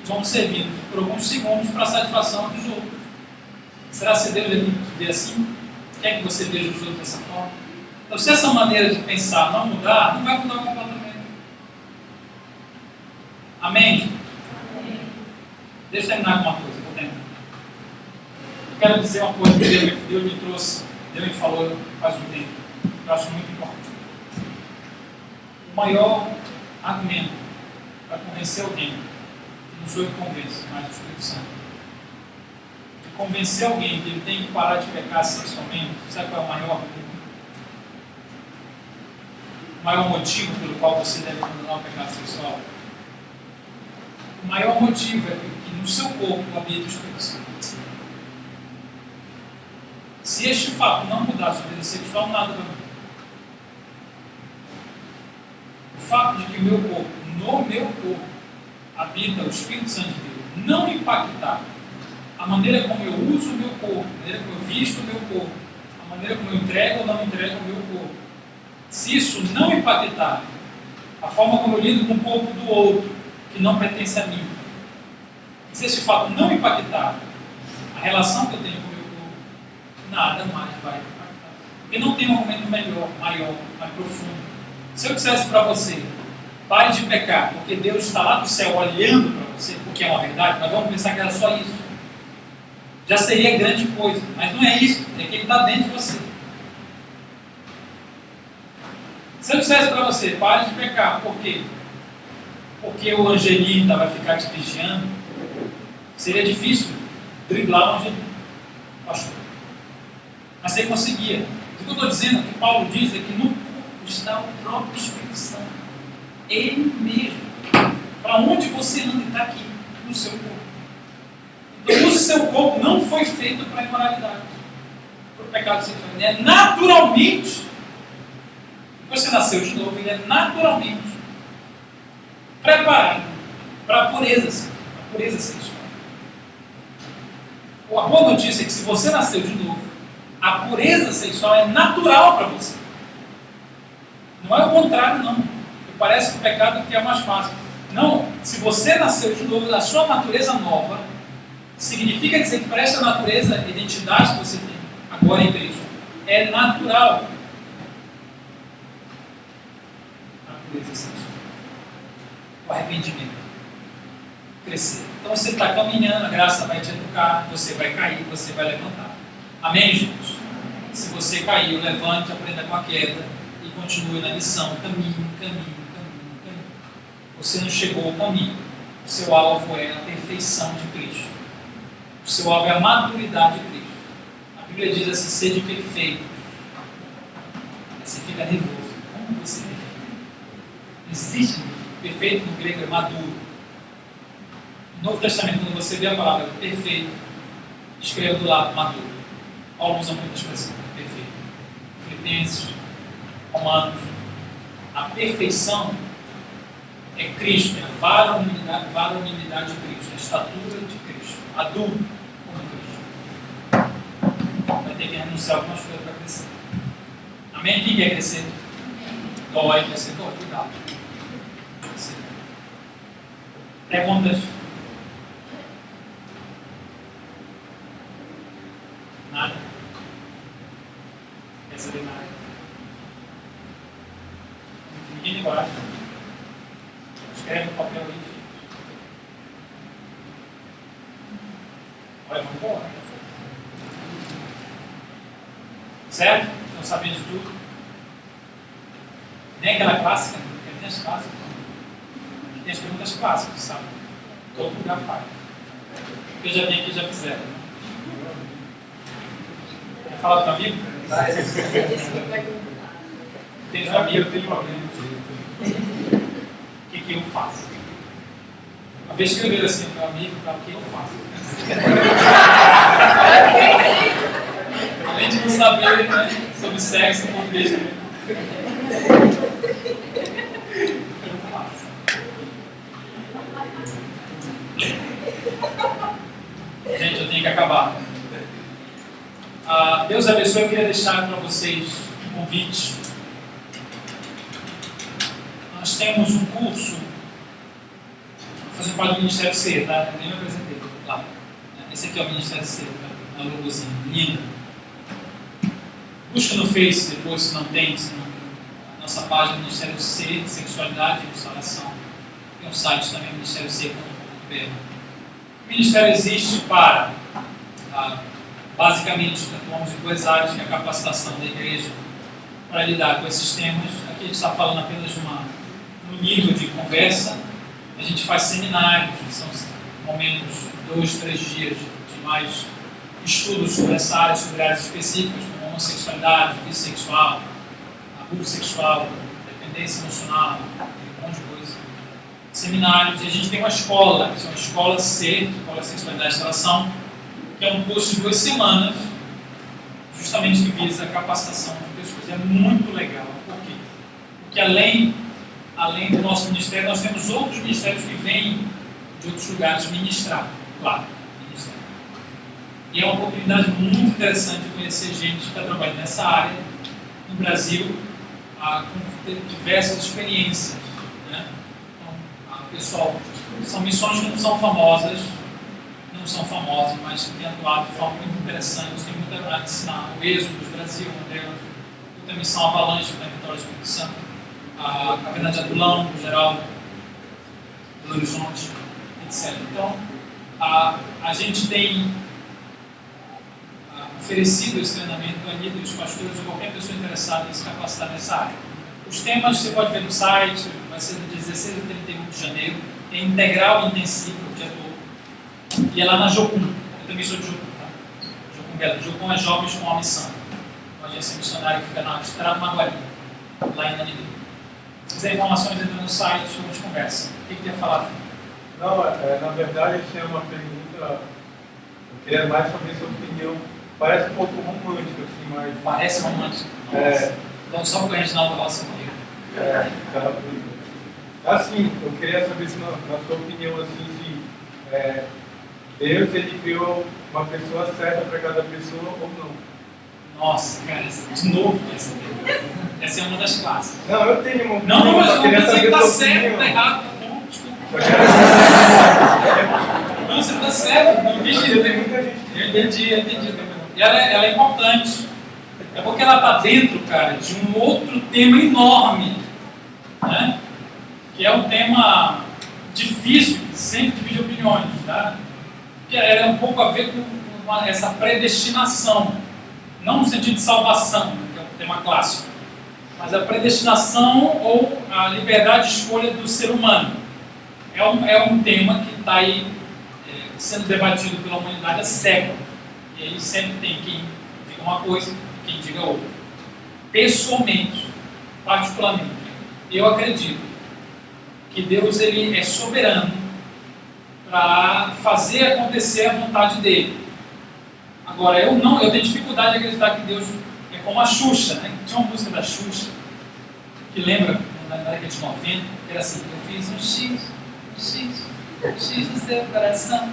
Vão servindo por alguns segundos para a satisfação dos outros. Será que Deus te vê assim? Quer que você veja os outros dessa forma? Então, se essa maneira de pensar não mudar, não vai mudar completamente. Amém? Amém. Deixa eu terminar com uma coisa. Vou terminar. Eu quero dizer uma coisa que Deus me trouxe, Deus me falou faz um tempo. Eu acho muito importante. O maior argumento para convencer alguém, não sou eu que convenço, mas o Espírito Santo, de convencer alguém que ele tem que parar de pecar sexualmente, sabe qual é o maior argumento? O maior motivo pelo qual você deve abandonar o pecado sexual? O maior motivo é que no seu corpo habita o Espírito Santo. Se este fato não mudar a sua vida sexual, nada vai mudar. O fato de que o meu corpo, no meu corpo, habita o Espírito Santo de Deus, não impactar a maneira como eu uso o meu corpo, a maneira como eu visto o meu corpo, a maneira como eu entrego ou não entrego o meu corpo. Se isso não impactar a forma como eu lido com o corpo do outro, que não pertence a mim, se esse fato não impactar a relação que eu tenho com o meu corpo, nada mais vai impactar. Porque não tem um argumento melhor, maior, mais profundo. Se eu dissesse para você, pare de pecar, porque Deus está lá do céu olhando para você, porque é uma verdade, nós vamos pensar que era só isso. Já seria grande coisa, mas não é isso, é que Ele está dentro de você. Se eu dissesse para você, pare de pecar, por quê? Porque o angelino vai ficar te vigiando, seria difícil driblar o angelino, pastor. Mas você conseguia. O que eu estou dizendo, o que Paulo diz é que no corpo está o próprio Espírito Santo. Ele mesmo. Para onde você anda está aqui, no seu corpo. Então, o seu corpo não foi feito para a imoralidade, para o pecado sexual. Naturalmente, você nasceu de novo, ele é naturalmente preparado para a pureza sexual. A boa notícia é que se você nasceu de novo, a pureza sexual é natural para você. Não é o contrário, não. Parece que o pecado aqui é mais fácil. Não, se você nasceu de novo, a sua natureza nova, significa dizer que para essa natureza, a identidade que você tem agora em Cristo, é natural. A pureza sexual. O arrependimento. Crescer. Então você está caminhando, a graça vai te educar, você vai cair, você vai levantar. Amém, gente? Se você caiu, levante, aprenda com a queda e continue na lição. Caminho. Você não chegou ao caminho. O seu alvo é a perfeição de Cristo. O seu alvo é a maturidade de Cristo. A Bíblia diz assim, sede perfeito. Você fica nervoso. Como você é perfeito? Existe perfeito no grego é maduro. No Novo Testamento, quando você vê a palavra perfeito, escreva do lado maduro. Paulo usa muita expressão perfeito. Filipenses, Romanos. A perfeição é Cristo, é a varonilidade de Cristo, a estatura de Cristo, adulto como Cristo. Vai ter que renunciar a algumas coisas para crescer. Amém? Quem quer crescer? Dói, vai ser dói, cuidado. Perguntas? Nada? Quer saber nada? Ninguém tem coragem. Escreve no papel aí. Olha, vamos embora. Certo? Estão sabendo de tudo? Nem aquela clássica, porque tem as clássicas. Tem as perguntas clássicas, sabe? Todo lugar faz. Porque já vem aqui e já fizeram. Quer falar do teu amigo? Tem um amigo, eu tenho um amigo. O que eu faço? Uma vez escrever assim, meu amigo, o que eu faço? Além de não saber, né, sobre sexo, contexto. Eu faço. Gente, eu tenho que acabar. Deus abençoe. Eu queria deixar para vocês um convite. Nós temos um curso, fazendo parte do Ministério C, tá? Eu nem me apresentei lá. Esse aqui é o Ministério C, tá? Uma logozinha linda. Busca no Face depois, se não tem, a nossa página Ministério C, Sexualidade e Restauração. Tem um site também, ministérioc.com.br. O Ministério existe para, basicamente, atuamos em duas áreas, que é a capacitação da igreja para lidar com esses temas. Aqui a gente está falando apenas de no nível de conversa. A gente faz seminários, são momentos, 2, 3 dias de mais estudos sobre essa área, sobre áreas específicas, como homossexualidade, vício sexual, abuso sexual, dependência emocional, um monte de coisa. Seminários, e a gente tem uma escola, que é uma escola C, Escola Sexualidade e Restauração, que é um curso de 2 semanas, justamente que visa a capacitação de pessoas. É muito legal. Por quê? Porque além do nosso ministério, nós temos outros ministérios que vêm de outros lugares ministrar. Claro, ministrar. E é uma oportunidade muito interessante de conhecer gente que está trabalhando nessa área no Brasil, com diversas experiências. Né? Então, pessoal, são missões que não são famosas, mas que têm atuado de forma muito interessante, tem muito a ensinar. O Êxodo do Brasil, uma delas, outra missão Avalanche, da Vitória do Espírito Santo, a Caverna de Adulão, no geral, do Horizonte, etc. Então, a gente tem oferecido esse treinamento a líderes, pastores ou qualquer pessoa interessada em se capacitar nessa área. Os temas você pode ver no site, vai ser de 16 a 31 de janeiro, é integral intensivo o dia todo, e é lá na Jocum. Eu também sou de Jocum, tá? Jocum é Jovens com a Missão, uma agência missionária que fica na Estrada Maguari, lá em Nanive. Se quiser informações, entra no site, a gente conversa. O que quer falar, Felipe?
Não, na verdade, essa é uma pergunta. Eu queria mais saber sua opinião. Parece um pouco romântico, assim, mas.
Parece romântico. Vamos só para o Reginaldo Rossi comigo.
Assim, eu queria saber se na sua opinião, assim, se Deus ele criou uma pessoa certa para cada pessoa ou não.
Nossa, cara, de novo essa é uma das classes.
Não, eu tenho uma opinião.
Não, mas eu
eu
não
queria
dizer que
saber
está
sua
certo,
opinião.
está errado, tá bom, desculpa. Não, você está certo, não entendi.
Tem muita gente
Eu entendi também. E ela é importante. É porque ela está dentro, cara, de um outro tema enorme, né? Que é um tema difícil, que sempre divide opiniões, tá? Que ela é um pouco a ver com essa predestinação, não no sentido de salvação, que é um tema clássico, mas a predestinação ou a liberdade de escolha do ser humano. É um tema que está aí sendo debatido pela humanidade há séculos. E aí sempre tem quem diga uma coisa e quem diga outra. Pessoalmente, particularmente, eu acredito que Deus ele é soberano para fazer acontecer a vontade dele. Agora, eu tenho dificuldade de acreditar que Deus é como a Xuxa, né? Tinha uma música da Xuxa que lembra, na década de 90, que era assim: eu fiz um X no seu coração.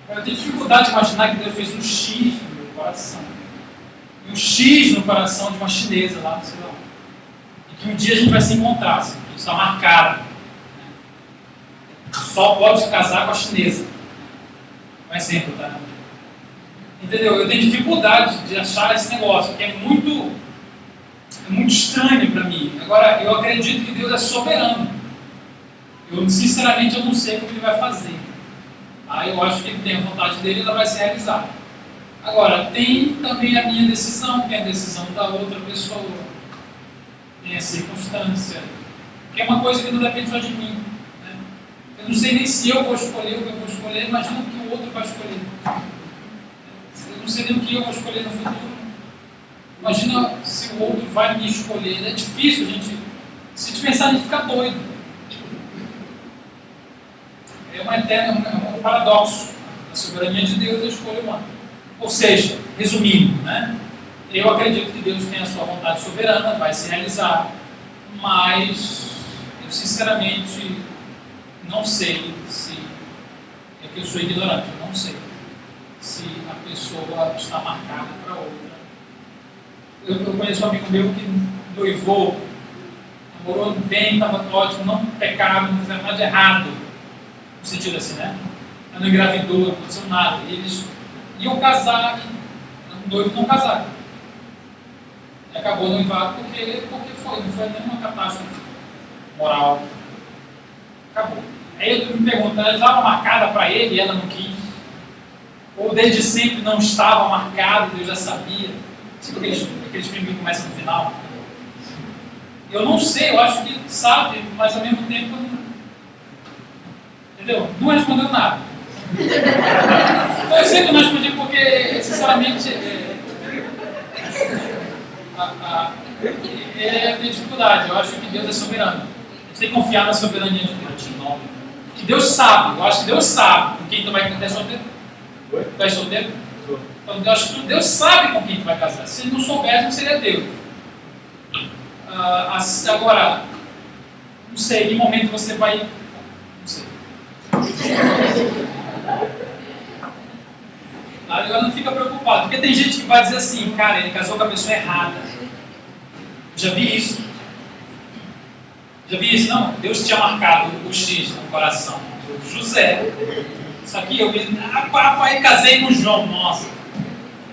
Eu tenho dificuldade de imaginar que Deus fez um X no meu coração. E um X no coração de uma chinesa lá, não sei lá. E que um dia a gente vai se encontrar, assim, a gente está marcado. Só pode casar com a chinesa. Um exemplo, tá? Entendeu? Eu tenho dificuldade de achar esse negócio, que é muito estranho para mim. Agora, eu acredito que Deus é soberano. Sinceramente, eu não sei como ele vai fazer. Eu acho que ele tem a vontade dele e ela vai se realizar. Agora, tem também a minha decisão, que é a decisão da outra pessoa. Tem a circunstância, que é uma coisa que não depende só de mim. Né? Eu não sei nem se eu vou escolher o que eu vou escolher, imagina o que o outro vai escolher. Eu não sei nem o que eu vou escolher no futuro. Imagina se o outro vai me escolher. É difícil, gente. Se a gente pensar, a gente fica doido. É um paradoxo. A soberania de Deus é a escolha humana. Ou seja, resumindo, né? Eu acredito que Deus tem a sua vontade soberana, vai se realizar, mas eu sinceramente não sei se, é que eu sou ignorante, eu não sei se a pessoa está marcada para outra. Eu conheço um amigo meu que noivou, namorou bem, estava ótimo, não pecaram, não fizeram nada de errado, no sentido assim, né? Não engravidou, não aconteceu nada. Eles iam casar e o noivo não casaram. E acabou o noivado porque não foi nenhuma catástrofe moral. Acabou. Aí eu me pergunto, ela estava marcada para ele e ela não quis? Ou desde sempre não estava marcado e Deus já sabia? Tipo aqueles filmes que começam no final. Eu não sei, eu acho que sabe, mas ao mesmo tempo não. Entendeu? Não respondeu nada. Eu sei que eu não respondi porque, sinceramente, eu tenho dificuldade. Eu acho que Deus é soberano. A gente tem que confiar na soberania de Deus. Que Deus sabe. Eu acho que Deus sabe com quem tu vai casar. Tu é solteiro? Tu é solteiro? Então eu acho que Deus sabe com quem tu vai casar. Se ele não soubesse, não seria Deus. Agora, não sei, em que momento você vai. Não sei. Agora não fica preocupado, porque tem gente que vai dizer assim, cara, ele casou com a pessoa errada. Já vi isso. Não? Deus tinha marcado o X no coração. José. Só que eu vi, papai, casei com João. Nossa,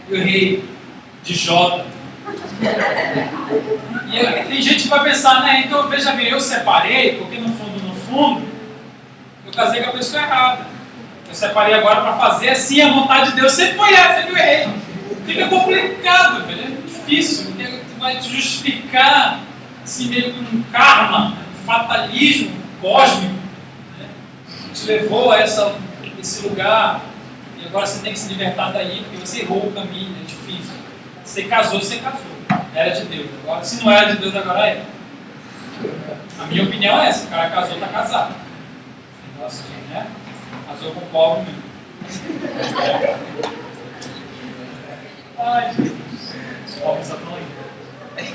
eu errei de J. E tem gente que vai pensar, né? Então veja bem, eu separei, porque no fundo, eu casei com a pessoa errada. Eu separei agora para fazer assim a vontade de Deus. Sempre foi essa que eu errei. Fica complicado, velho. É difícil. Tu vai te justificar assim, meio que um karma, um fatalismo cósmico. Né? Te levou a esse lugar. E agora você tem que se libertar daí, porque você errou o caminho. É difícil. Você casou. Era de Deus. Agora, se não era de Deus, agora é. A minha opinião é essa. O cara casou, está casado. Nossa, gente, né? Casou com o pobre mesmo. Ai, Jesus. Os pobres estão aí.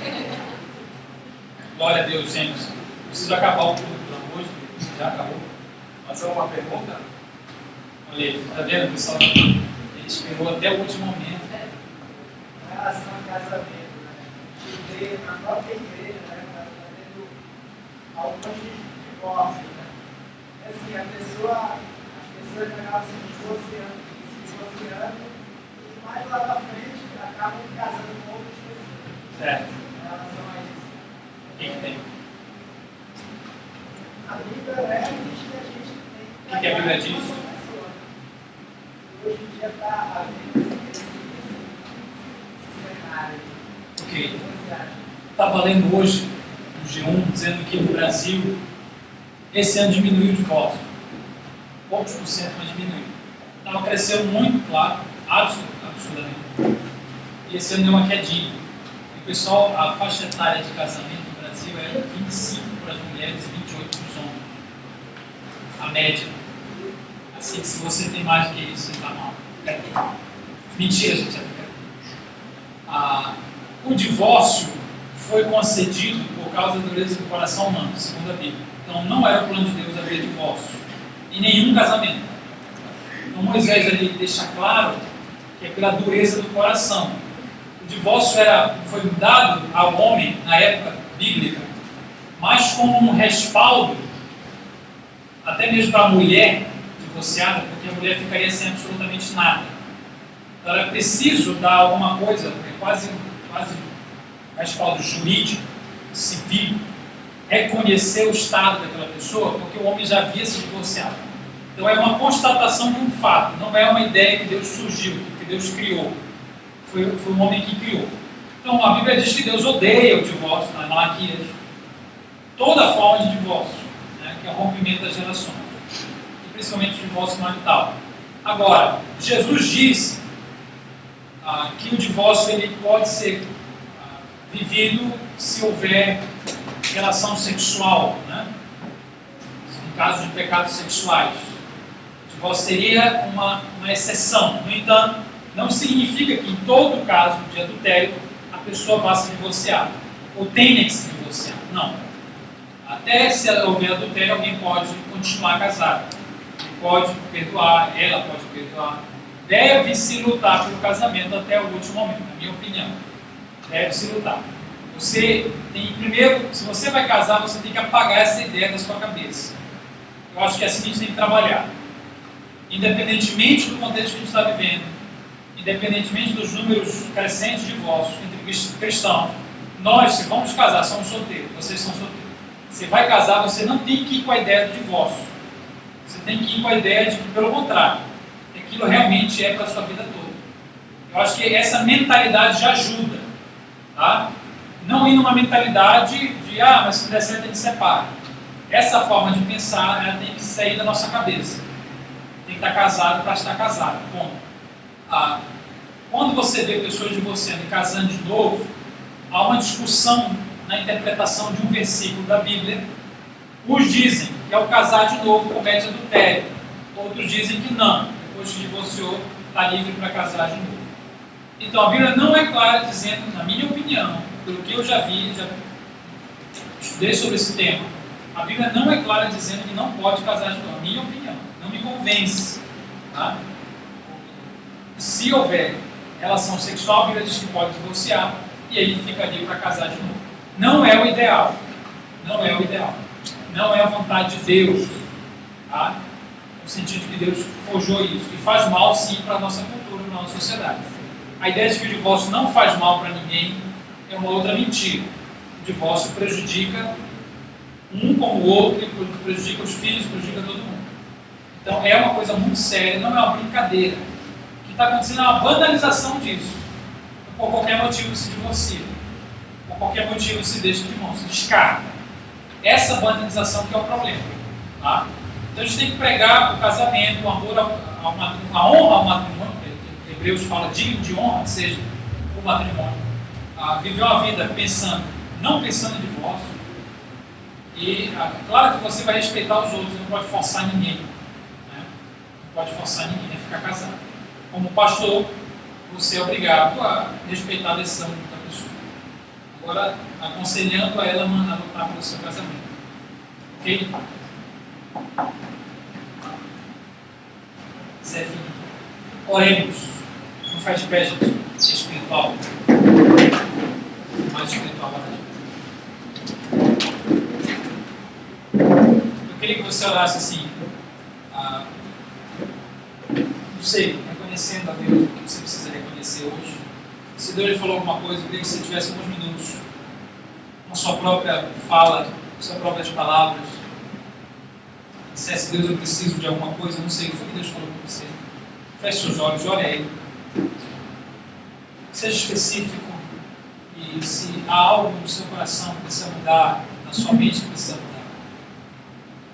Glória a Deus, gente. Preciso acabar o culto, pelo amor de Deus. Já acabou.
Fazer uma pergunta?
Olha aí, tá vendo? O pessoal ele esperou até o último momento.
Em relação a casamento, né? A gente vê na própria igreja, né? Tá tendo alguns divórcios, né? Assim, as pessoas acabam se divorciando e mais lá na frente acabam casando com outras pessoas.
Certo.
Em relação a isso.
O que tem?
A Bíblia diz que a gente tem
O que a Bíblia diz?
uma pessoa. Hoje em dia está havendo esse cenário.
Ok.
O que você acha?
Estava lendo hoje no G1 dizendo que no Brasil esse ano diminuiu o divórcio. Poucos por cento, mas diminuiu. Estava crescendo muito, claro, absurdamente. E esse ano deu uma quedinha. E o pessoal, a faixa etária de casamento no Brasil é 25 para as mulheres e 28 para os homens. A média. Assim que se você tem mais do que isso, você está mal. Mentira, gente. O divórcio foi concedido por causa da dureza do coração humano, segundo a Bíblia. Então não era o plano de Deus haver divórcio em nenhum casamento. Então Moisés ali deixa claro que é pela dureza do coração. O divórcio foi dado ao homem na época bíblica, mas como um respaldo, até mesmo para a mulher divorciada, porque a mulher ficaria sem absolutamente nada. Então era preciso dar alguma coisa, quase respaldo jurídico, civil, reconhecer o estado daquela pessoa, porque o homem já havia se divorciado. Então é uma constatação de um fato, não é uma ideia que Deus surgiu, que Deus criou. Foi o homem que criou. Então a Bíblia diz que Deus odeia o divórcio, na Malaquias, toda forma de divórcio, né, que é o rompimento das relações, e principalmente o divórcio marital. Agora, Jesus disse que o divórcio ele pode ser vivido se houver relação sexual, né? No caso de pecados sexuais. O divórcio seria uma exceção. No entanto, não significa que em todo caso de adultério a pessoa vá se divorciar ou tenha que se divorciar. Não. Até se houver adultério, alguém pode continuar casado. Ele pode perdoar, ela pode perdoar. Deve-se lutar pelo casamento até o último momento, na minha opinião. Deve-se lutar. Você tem, primeiro, se você vai casar, você tem que apagar essa ideia da sua cabeça. Eu acho que é assim que a gente tem que trabalhar. Independentemente do contexto que a gente está vivendo, independentemente dos números crescentes de divórcios entre cristãos, nós, se vamos casar, somos solteiros, vocês são solteiros. Você vai casar, você não tem que ir com a ideia do divórcio. Você tem que ir com a ideia de que, pelo contrário, aquilo realmente é para a sua vida toda. Eu acho que essa mentalidade já ajuda. Tá? Não ir numa mentalidade de, mas se não der certo, a gente separa. Essa forma de pensar, ela tem que sair da nossa cabeça. Tem que estar casado para estar casado. Ponto. Quando você vê pessoas divorciando e casando de novo, há uma discussão na interpretação de um versículo da Bíblia. Uns dizem que ao casar de novo comete adultério. Outros dizem que não. Depois que divorciou, está livre para casar de novo. Então a Bíblia não é clara dizendo, na minha opinião, pelo que eu já vi, já estudei sobre esse tema, a Bíblia não é clara dizendo que não pode casar de novo. Na minha opinião, não me convence. Tá? Se houver relação sexual, a Bíblia diz que pode divorciar e aí fica livre para casar de novo. Não é o ideal. Não é o ideal. Não é a vontade de Deus. Tá? No sentido de que Deus forjou isso. E faz mal, sim, para a nossa cultura, para a nossa sociedade. A ideia de que o divórcio não faz mal para ninguém é uma outra mentira. O divórcio prejudica um como o outro, prejudica os filhos, prejudica todo mundo. Então é uma coisa muito séria, não é uma brincadeira. O que está acontecendo é uma banalização disso. Por qualquer motivo se divorcia. Por qualquer motivo se deixa de mão, se descarta. Essa banalização que é o problema. Tá? Então a gente tem que pregar o casamento, o amor ao matrimônio, a honra ao matrimônio. Hebreus fala digno de honra, que seja o matrimônio. Viver uma vida não pensando em divórcio. E claro que você vai respeitar os outros, não pode forçar ninguém. Né? Não pode forçar ninguém a ficar casado. Como pastor, você é obrigado a respeitar a decisão da pessoa. Agora, aconselhando a ela a lutar pelo seu casamento. Ok? Zé Felipe. Oremos. Não faz de pé, gente. Ser espiritual. Mais espiritual agora. Eu queria que você orasse assim. Não sei, reconhecendo a Deus o que você precisa reconhecer hoje. Se Deus lhe falou alguma coisa, eu queria que você tivesse alguns minutos com sua própria fala, com suas próprias palavras. Dissesse, Deus, eu preciso de alguma coisa, eu não sei o que Deus falou com você. Feche seus olhos, ore a Ele. Seja específico. E se há algo no seu coração que precisa mudar, na sua mente que precisa mudar,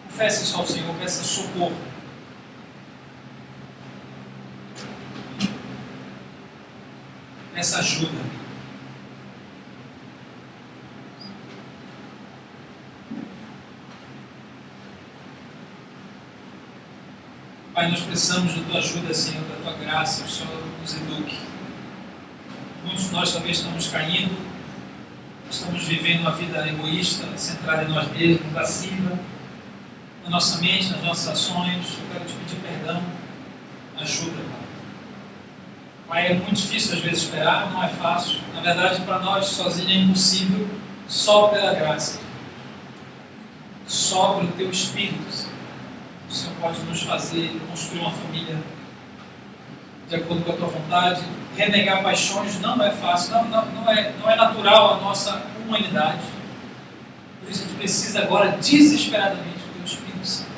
confesse isso ao Senhor, peça socorro. Peça ajuda. Pai, nós precisamos da Tua ajuda, Senhor, da Tua graça, que o Senhor nos eduque. Muitos de nós talvez estamos caindo, estamos vivendo uma vida egoísta, centrada em nós mesmos, passiva, na nossa mente, nas nossas ações. Eu quero te pedir perdão, ajuda, Pai. Pai, é muito difícil às vezes esperar, não é fácil. Na verdade, para nós sozinho é impossível, só pela graça. Só pelo Teu Espírito, Senhor. O Senhor pode nos fazer construir uma família de acordo com a Tua vontade. Renegar paixões não é fácil, não é natural a nossa humanidade. Por isso a gente precisa agora desesperadamente do Teu Espírito Santo.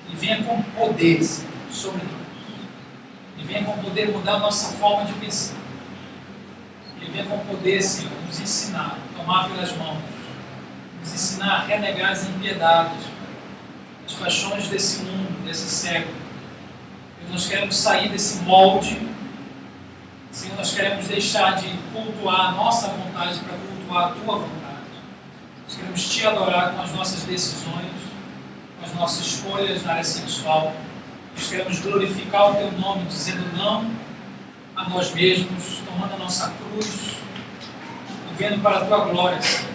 E venha com poder, Senhor, sobre nós. E venha com poder mudar a nossa forma de pensar. E venha com poder, Senhor, nos ensinar, tomar pelas mãos, nos ensinar a renegar as impiedades, as paixões desse mundo, desse século. E nós queremos sair desse molde. Senhor, nós queremos deixar de cultuar a nossa vontade para cultuar a Tua vontade. Nós queremos Te adorar com as nossas decisões, com as nossas escolhas na área sexual. Nós queremos glorificar o Teu nome, dizendo não a nós mesmos, tomando a nossa cruz, vivendo para a Tua glória, Senhor.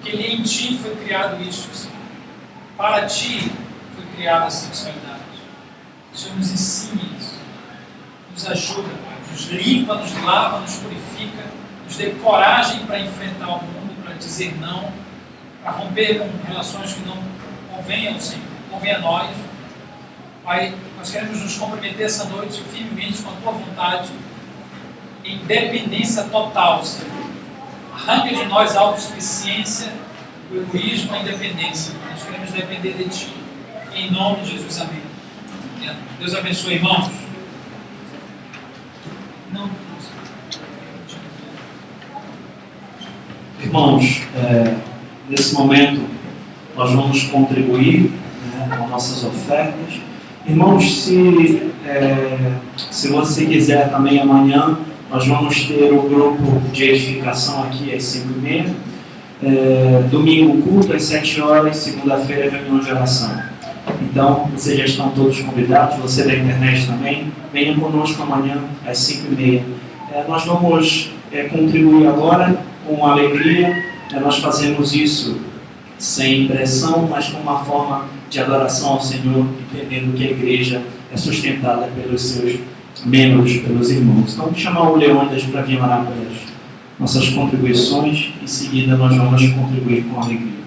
Porque em Ti foi criado isso, Senhor. Para Ti foi criada a sexualidade. O Senhor nos ensine isso, nos ajuda, Pai, nos limpa, nos lava, nos purifica, nos dê coragem para enfrentar o mundo, para dizer não, para romper com relações que não convêm ao Senhor, convém a nós. Pai, nós queremos nos comprometer essa noite firmemente com a Tua vontade, em dependência total, Senhor. Arranca de nós a autossuficiência, o egoísmo, a independência. Nós queremos depender de Ti. Em nome de Jesus, amém. Deus abençoe, irmãos.
Irmãos, nesse momento nós vamos contribuir, com nossas ofertas. Irmãos, se você quiser também amanhã, nós vamos ter o grupo de edificação aqui às 5h30. Domingo culto às 7 horas, segunda-feira reunião de oração. Então, vocês já estão todos convidados, você da internet também, venha conosco amanhã às 5h30. Nós vamos contribuir agora com alegria. Nós fazemos isso sem pressão, mas com uma forma de adoração ao Senhor, entendendo que a igreja é sustentada pelos seus membros, pelos irmãos. Então, vou chamar o Leônidas para vir orar pelas nossas contribuições. Em seguida, nós vamos contribuir com alegria.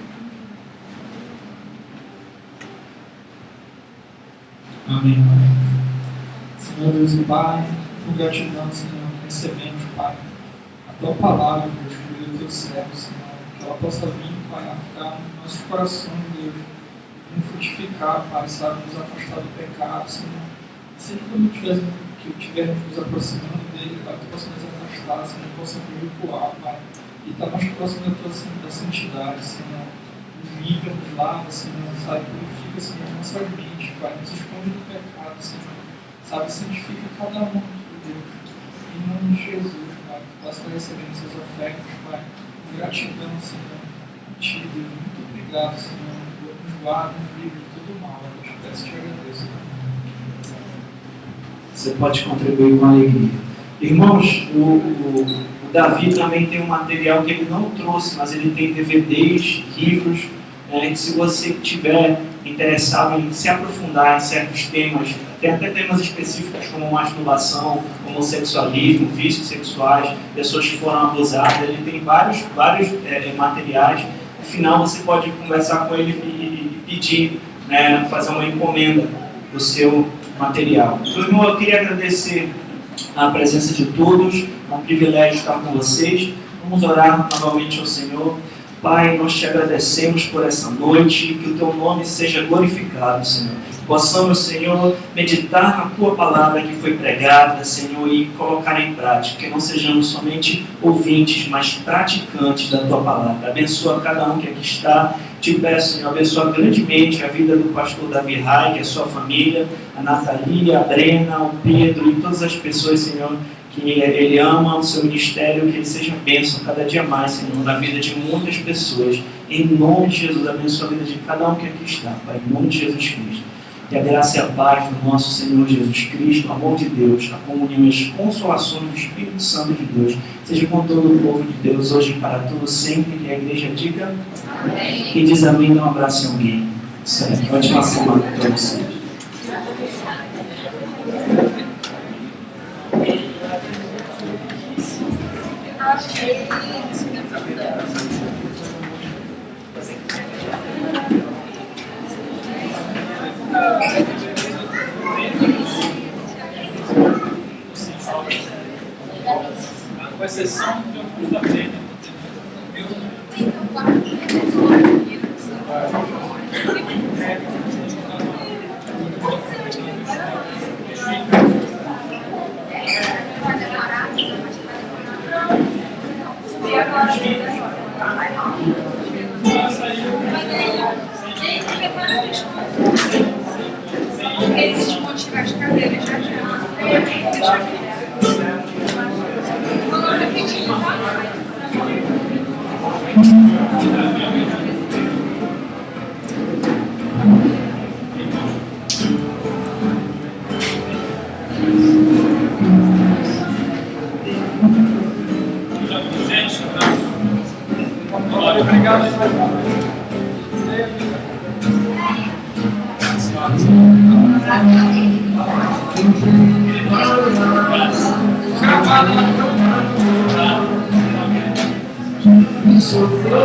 Amém. Senhor Deus e Pai, com gratidão, Senhor, recebemos, Pai, a Tua palavra, Deus, por meio do Teu servo, Senhor, que ela possa vir, Pai, a ficar no nosso coração, Deus, e frutificar, Pai, sabe, nos afastar do pecado, Senhor. Sempre quando estivermos nos aproximando dele, Pai, Tu possa nos afastar, Senhor, possa nos recuar, Pai, e estar mais próximo da santidade, Senhor. Nos limpa, nos lava, Senhor, sabe, purifica, Senhor, nossas mentes, Pai, nos esconde do pecado, Senhor, sabe, santifica cada um, Deus, em nome de Jesus, Pai, que possa estar recebendo essas ofertas, Pai, com gratidão, Senhor, a Ti, Deus, muito obrigado, Senhor, nos guarda, nos livre de todo mal, eu te peço e te agradeço, Pai.
Você pode contribuir com alegria. Irmãos, o Davi também tem um material que ele não trouxe, mas ele tem DVDs, livros, que se você tiver interessado em se aprofundar em certos temas, tem até temas específicos como masturbação, homossexualismo, vícios sexuais, pessoas que foram abusadas, ele tem vários materiais. No final você pode conversar com ele e pedir, fazer uma encomenda do seu material. Então, irmão, eu queria agradecer a presença de todos, é um privilégio estar com vocês. Vamos orar novamente ao Senhor. Pai, nós te agradecemos por essa noite, que o teu nome seja glorificado, Senhor. Possamos, Senhor, meditar na tua palavra que foi pregada, Senhor, e colocar em prática, que não sejamos somente ouvintes, mas praticantes da tua palavra. Abençoa cada um que aqui está. Te peço, Senhor, abençoa grandemente a vida do pastor Davi Rai, a sua família, a Natalia, a Brena, o Pedro e todas as pessoas, Senhor, que ele ama o seu ministério, que ele seja bênção cada dia mais, Senhor, na vida de muitas pessoas. Em nome de Jesus, abençoa a vida de cada um que aqui está, Pai, em nome de Jesus Cristo. Que a graça e a paz do nosso Senhor Jesus Cristo, o amor de Deus, a comunhão e as consolações do Espírito Santo de Deus, seja com todo o povo de Deus, hoje e para todos sempre, que a igreja diga amém. Quem diz amém, dá um abraço a alguém. Certo, ótima semana para vocês.
Com exceção do curso da Brena.
Eles te motivam as cadeiras já. Deixa aqui. Vamos repetir, tá?
Gente, abraço. Obrigado.
Isso foi